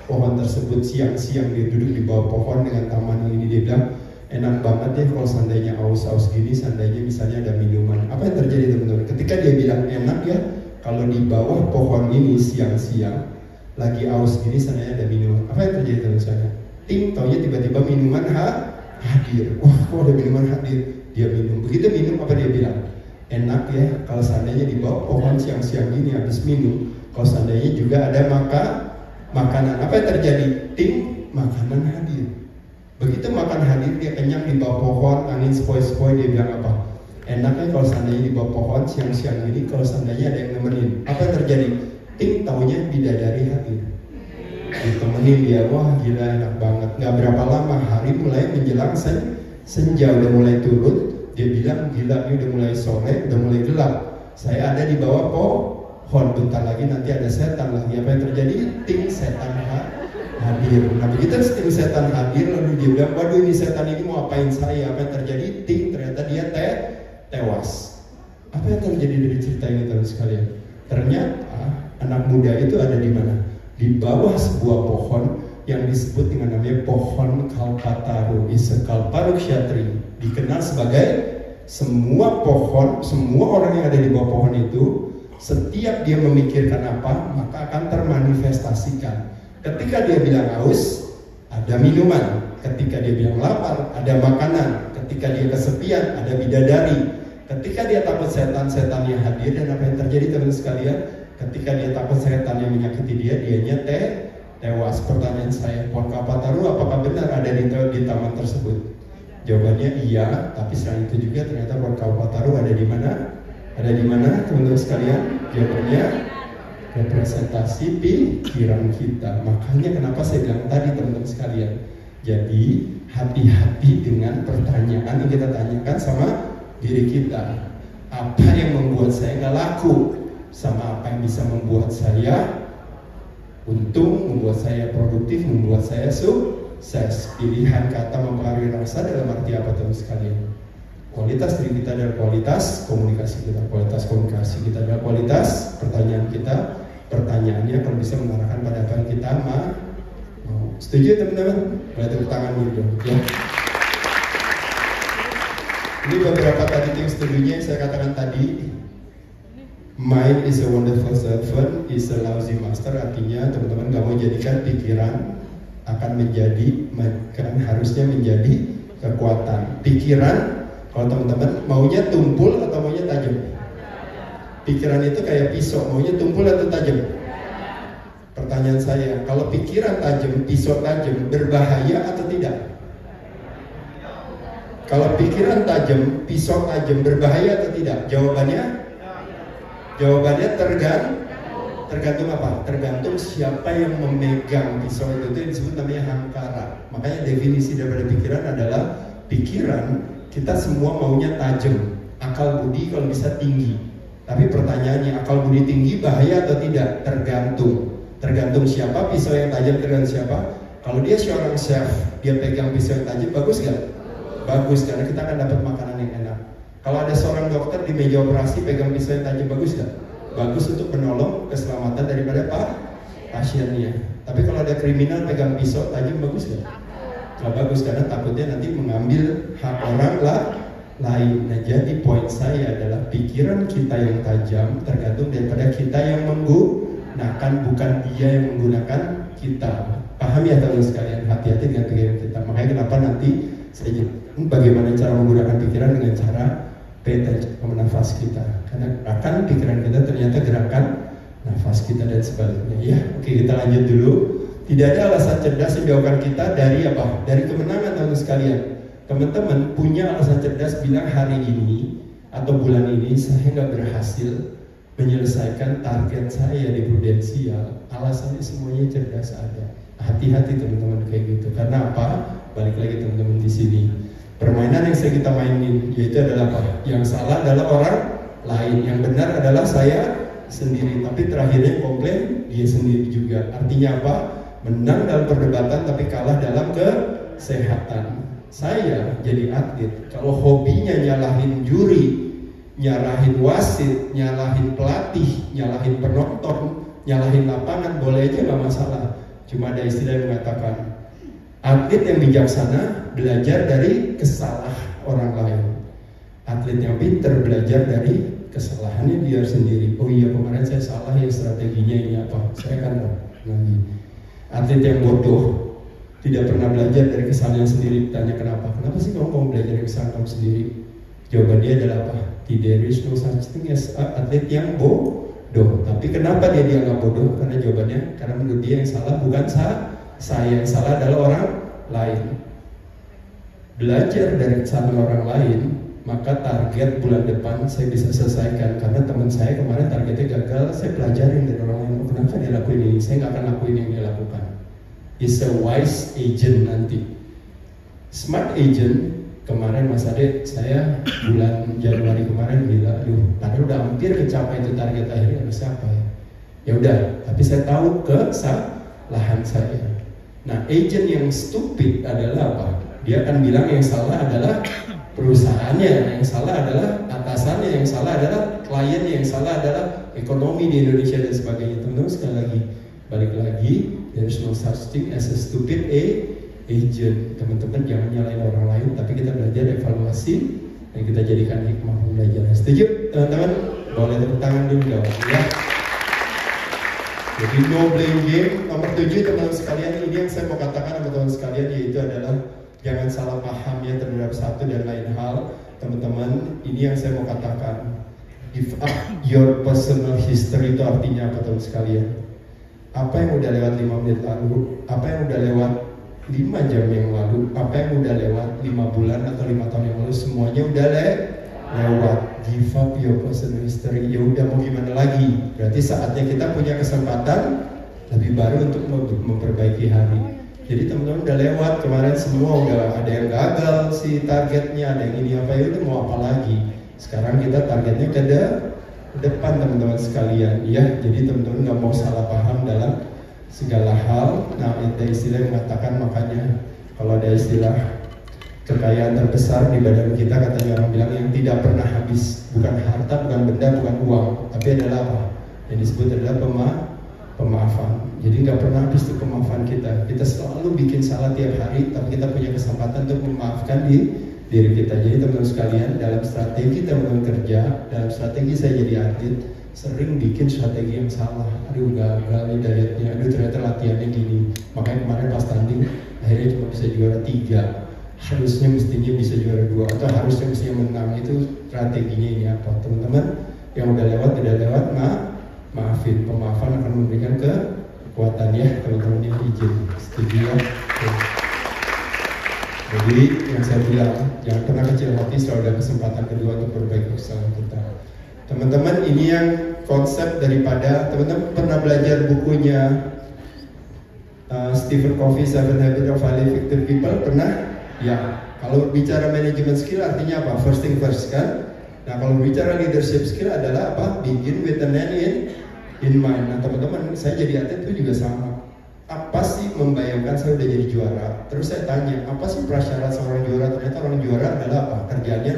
S3: pohon tersebut. Siang-siang dia duduk di bawah pohon dengan taman ini. Dia bilang, enak banget ya kalau seandainya aus-aus gini, seandainya misalnya ada minuman. Apa yang terjadi teman-teman? Ketika dia bilang enak ya, kalau di bawah pohon ini siang-siang lagi aus gini, seandainya ada minuman. Apa yang terjadi teman-teman? Ting, taunya tiba-tiba minuman hadir. Wah, kok ada minuman hadir? Dia minum. Begitu minum, apa dia bilang? Enak ya kalau seandainya di bawah pohon siang-siang ini habis minum. Kalau seandainya juga ada makanan. Apa yang terjadi? Ting, makanan hadir. Begitu makan hadir, dia kenyang di bawah pohon, angin sepoi-sepoi, dia bilang apa? Enak ya kalau seandainya di bawah pohon siang-siang ini, kalau seandainya ada yang nemenin. Apa yang terjadi? Ting, taunya bidadari hadir. Ditemenin dia, wah gila enak banget. Gak berapa lama, hari mulai menjelang senja, udah mulai turun. Dia bilang, gila ini udah mulai sore, udah mulai gelap. Saya ada di bawah pohon, bentar lagi nanti ada setan lagi. Apa yang terjadi? Ting, setan hadir. Nah begitu ting setan hadir, lalu dia bilang, waduh ini setan ini mau apain saya? Apa yang terjadi? Ting, ternyata dia tewas. Apa yang terjadi dari cerita ini teman sekalian? Ternyata anak muda itu ada di mana? Di bawah sebuah pohon yang disebut dengan namanya pohon Kalpataru, Kalparuksha tree, dikenal sebagai semua pohon, semua orang yang ada di bawah pohon itu, setiap dia memikirkan apa, maka akan termanifestasikan. Ketika dia bilang haus, ada minuman. Ketika dia bilang lapar, ada makanan. Ketika dia kesepian, ada bidadari. Ketika dia takut setan yang hadir. Dan apa yang terjadi teman-teman sekalian? Ketika dia takut setan yang menyakiti dia, dianya tewas. Pertanyaan saya, pohon Kalpataru apakah benar ada di taman tersebut? Jawabannya iya, tapi selain itu juga ternyata Kaupataru ada di mana? Ada di mana teman-teman sekalian? Jawabannya representasi pikiran kita. Makanya kenapa saya bilang tadi teman-teman sekalian. Jadi hati-hati dengan pertanyaan yang kita tanyakan sama diri kita. Apa yang membuat saya nggak laku? Sama apa yang bisa membuat saya untung, membuat saya produktif, membuat saya sukses. Pilihan kata mempengaruhi rasa dalam arti apa teman sekalian? Kualitas diri kita adalah kualitas komunikasi kita. Kualitas komunikasi kita adalah kualitas pertanyaan kita. Pertanyaannya akan bisa mengarahkan pada apa yang kita mau. Setuju teman-teman? Boleh tepuk tangan dulu ya. Ini beberapa tadi tips setujunya yang saya katakan tadi. Mind is a wonderful servant, is a lousy master. Artinya teman-teman gak mau jadikan pikiran akan menjadi, kan harusnya menjadi kekuatan. Pikiran, kalau teman-teman maunya tumpul atau maunya tajam? Pikiran itu kayak pisau, maunya tumpul atau tajam? Pertanyaan saya, kalau pikiran tajam, pisau tajam, berbahaya atau tidak? Kalau pikiran tajam, pisau tajam, berbahaya atau tidak? Jawabannya tergantung apa? Tergantung siapa yang memegang pisau itu yang disebut namanya hangkara. Makanya definisi daripada pikiran adalah pikiran kita semua maunya tajam, akal budi kalau bisa tinggi. Tapi pertanyaannya, akal budi tinggi bahaya atau tidak? Tergantung siapa pisau yang tajam, tergantung siapa. Kalau dia seorang chef, dia pegang pisau yang tajam, bagus gak? Bagus, karena kita akan dapat makanan yang enak. Kalau ada seorang dokter di meja operasi pegang pisau yang tajam, bagus gak? Bagus untuk menolong keselamatan daripada pasiennya. Tapi kalau ada kriminal pegang pisau tajam, bagus gak? Gak bagus, karena takutnya nanti mengambil hak orang lain. Nah, jadi poin saya adalah pikiran kita yang tajam tergantung daripada kita yang menggunakan, bukan dia yang menggunakan kita. Paham ya teman-teman sekalian? Hati-hati dengan pikiran kita. Makanya kenapa nanti saya bagaimana cara menggunakan pikiran dengan cara peta nafas kita, karena akan pikiran kita ternyata gerakan nafas kita dan sebaliknya. Ya, oke, kita lanjut dulu. Tidak ada alasan cerdas yang dijauhkan kita dari apa? Dari kemenangan teman-teman sekalian. Teman-teman punya alasan cerdas bilang hari ini atau bulan ini saya nggak berhasil menyelesaikan target saya di prudensial. Alasannya semuanya cerdas ada. Hati-hati teman-teman kayak gitu. Karena apa? Balik lagi teman-teman di sini. Permainan yang kita mainin yaitu adalah apa? Yang salah adalah orang lain, yang benar adalah saya sendiri. Tapi terakhirnya komplain dia sendiri juga. Artinya apa? Menang dalam perdebatan tapi kalah dalam kesehatan. Saya jadi atlet, kalau hobinya nyalahin juri, nyalahin wasit, nyalahin pelatih, nyalahin penonton, nyalahin lapangan, boleh aja nggak masalah. Cuma ada istilah yang mengatakan atlet yang bijaksana belajar dari kesalahan orang lain. Atlet yang pintar belajar dari kesalahannya dia sendiri. Oh iya, kemarin saya salah ya, strateginya ini apa? Saya kan lagi. Atlet yang bodoh tidak pernah belajar dari kesalahan sendiri. Tanya kenapa? Kenapa sih kamu mau belajar dari kesalahan kamu sendiri? Jawabannya adalah apa? There is no such thing as atlet yang bodoh. Tapi kenapa dia dianggap bodoh? Karena jawabannya, karena menurut dia yang salah bukan saya, yang salah adalah orang lain. Belajar dari kesalahan orang lain, maka target bulan depan saya bisa selesaikan. Karena teman saya kemarin targetnya gagal, saya pelajarin dari orang lain. Kenapa dia lakuin ini? Saya nggak akan lakuin yang dia lakukan. Is a wise agent nanti. Smart agent, kemarin Mas Ade, saya bulan Januari kemarin bilang, aduh, padahal udah hampir kecapai itu target akhirnya harus apa ya? Ya udah, tapi saya tahu kesalahan saya. Nah, agent yang stupid adalah apa? Dia akan bilang yang salah adalah perusahaannya, yang salah adalah atasannya, yang salah adalah kliennya, yang salah adalah ekonomi di Indonesia dan sebagainya. Teman-teman, sekali lagi, balik lagi, there is no such thing as a stupid agent. Teman-teman jangan nyalain orang lain, tapi kita belajar evaluasi dan kita jadikan hikmah pembelajaran. Setuju teman-teman? Boleh tepuk tangan dulu dong ya. Jadi no blame game. Nomor 7 teman-teman sekalian, ini yang saya mau katakan sama teman sekalian, yaitu adalah jangan salah paham ya terhadap satu dan lain hal. Teman-teman, ini yang saya mau katakan. Give up your personal history itu artinya apa teman sekalian? Apa yang udah lewat 5 menit lalu, apa yang udah lewat 5 jam yang lalu, apa yang udah lewat 5 bulan atau 5 tahun yang lalu semuanya udah lewat. Give up your personal history. Ya udah, mau gimana lagi? Berarti saatnya kita punya kesempatan lebih baru untuk memperbaiki hari. Jadi teman-teman udah lewat kemarin semua, udah ada yang gagal sih targetnya, ada yang ini apa, ya udah mau apa lagi. Sekarang kita targetnya ke depan teman-teman sekalian ya. Jadi teman-teman nggak mau salah paham dalam segala hal. Nah, ada istilah yang mengatakan, makanya kalau ada istilah kekayaan terbesar di badan kita, katanya orang bilang yang tidak pernah habis, bukan harta, bukan benda, bukan uang, tapi adalah apa? Yang disebut adalah pemaafan. Jadi nggak pernah habis tuh pemaafan kita. Kita selalu bikin salah tiap hari, tapi kita punya kesempatan untuk memaafkan diri kita. Jadi teman-teman sekalian, dalam strategi teman-teman kerja, dalam strategi saya jadi atlet, sering bikin strategi yang salah. Aduh, gagal nih dietnya, aduh ternyata latihannya gini. Makanya kemarin pas tanding akhirnya cuma bisa juara 3. Harusnya mestinya bisa juara 2, atau harusnya mestinya menang. Itu strateginya ini apa? Teman-teman yang udah lewat maafin. Pemaafan akan memberikan kekuatan ya teman-teman yang izin. Setuju ya? Jadi yang saya bilang, jangan pernah kecil hati, selalu ada kesempatan kedua untuk perbaiki kesalahan kita. Teman-teman, ini yang konsep daripada, teman-teman pernah belajar bukunya Stephen Covey, 7 Habits of Highly Effective People? Pernah? Ya. Kalau bicara manajemen skill artinya apa? First thing first kan? Nah, kalau bicara leadership skill adalah apa? Begin with an end in mind. Nah, teman-teman, saya jadi atlet itu juga sama. Apa sih membayangkan saya udah jadi juara? Terus saya tanya, apa sih prasyarat seorang juara? Ternyata orang juara adalah apa? Kerjanya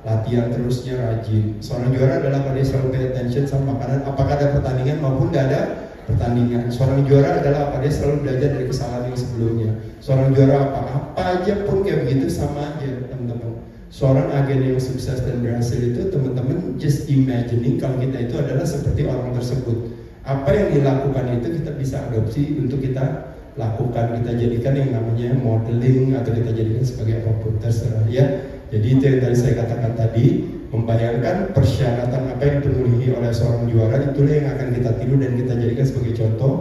S3: latihan terusnya rajin. Seorang juara adalah pada selalu pay attention sama makanan, apakah ada pertandingan maupun tidak ada pertandingan. Seorang juara adalah apa? Dia selalu belajar dari kesalahan yang sebelumnya. Seorang juara apa aja pun kayak begitu sama aja, teman-teman. Seorang agen yang sukses dan berhasil itu, teman-teman, just imagining kalau kita itu adalah seperti orang tersebut. Apa yang dilakukan itu kita bisa adopsi untuk kita lakukan, kita jadikan yang namanya modeling, atau kita jadikan sebagai apapun, terserah ya. Jadi itu yang tadi saya katakan tadi, membayangkan persyaratan apa yang dipenuhi oleh seorang juara, itulah yang akan kita tiru dan kita jadikan sebagai contoh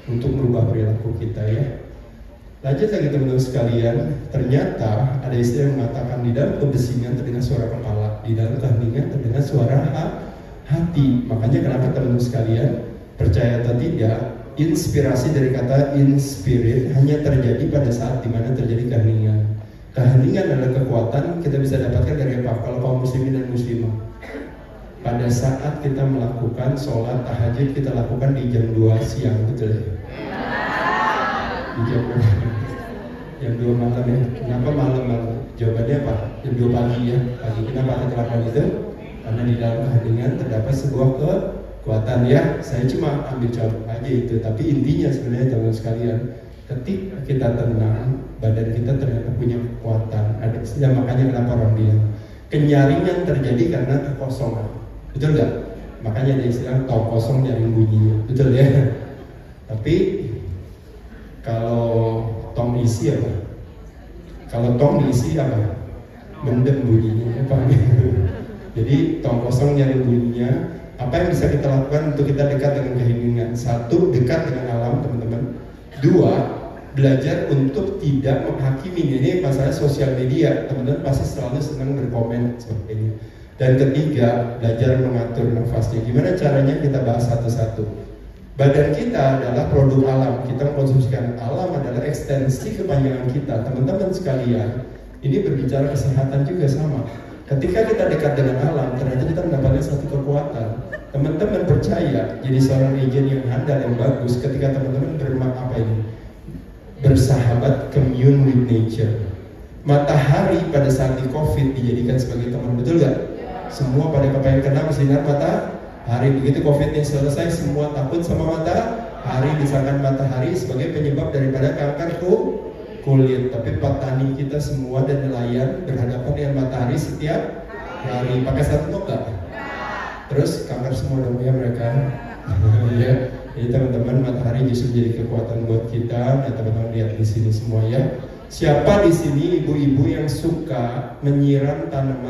S3: untuk merubah perilaku kita ya. Lanjut lagi teman-teman sekalian, ternyata ada istilah yang mengatakan di dalam kebisingan terdengar suara kepala, di dalam keheningan terdengar suara hati. Makanya kenapa teman-teman sekalian, percaya atau tidak, inspirasi dari kata inspirit hanya terjadi pada saat dimana terjadi keheningan. Keheningan adalah kekuatan kita bisa dapatkan dari apa? Kalau kaum muslimin dan muslimah, pada saat kita melakukan sholat tahajud, kita lakukan di jam 2 siang, betul ya? Di jam 2 malam ya. Kenapa malam? Jawabannya apa? Jam 2 pagi ya, pagi. Kenapa kita lakukan itu? Karena di dalam keheningan terdapat sebuah kekuatan ya. Saya cuma ambil contoh aja itu, tapi intinya sebenarnya teman-teman sekalian, ketika kita tenang, badan kita ternyata punya kekuatan. Ada istilah, makanya kenapa orang bilang kenyaringan terjadi karena kekosongan, betul nggak? Makanya ada istilah tong kosong nyaring bunyinya, betul ya? Tapi kalau tong isi apa? Kalau tong diisi apa? Mendem bunyinya, apa? Jadi tong kosong nyaring bunyinya. Apa yang bisa kita lakukan untuk kita dekat dengan keheningan? 1, dekat dengan alam, teman-teman. 2, belajar untuk tidak menghakimi. Ini masalah sosial media, teman-teman pasti selalu senang berkomen sebagainya. Dan 3, belajar mengatur nafasnya. Gimana caranya? Kita bahas satu-satu. Badan kita adalah produk alam, kita mengkonsumsikan alam, adalah ekstensi kepanjangan kita. Teman-teman sekalian, ini berbicara kesehatan juga sama. Ketika kita dekat dengan alam, ternyata kita mendapatkan satu kekuatan. Teman-teman percaya, jadi seorang agent yang handal, yang bagus, ketika teman-teman bersahabat, commune with nature. Matahari pada saat di COVID dijadikan sebagai teman, betul gak? Semua pada kepengen kena sinar matahari. Begitu COVID-nya selesai, semua takut sama matahari, disangkan matahari sebagai penyebab daripada kanker kulit. Tapi petani kita semua dan nelayan berhadapan dengan matahari setiap hari. Pakai sunblock gak? Terus kanker semua dong ya mereka. Ya. Jadi teman-teman, matahari justru jadi kekuatan buat kita. Ya teman-teman lihat di sini semua ya. Siapa di sini ibu-ibu yang suka menyiram tanaman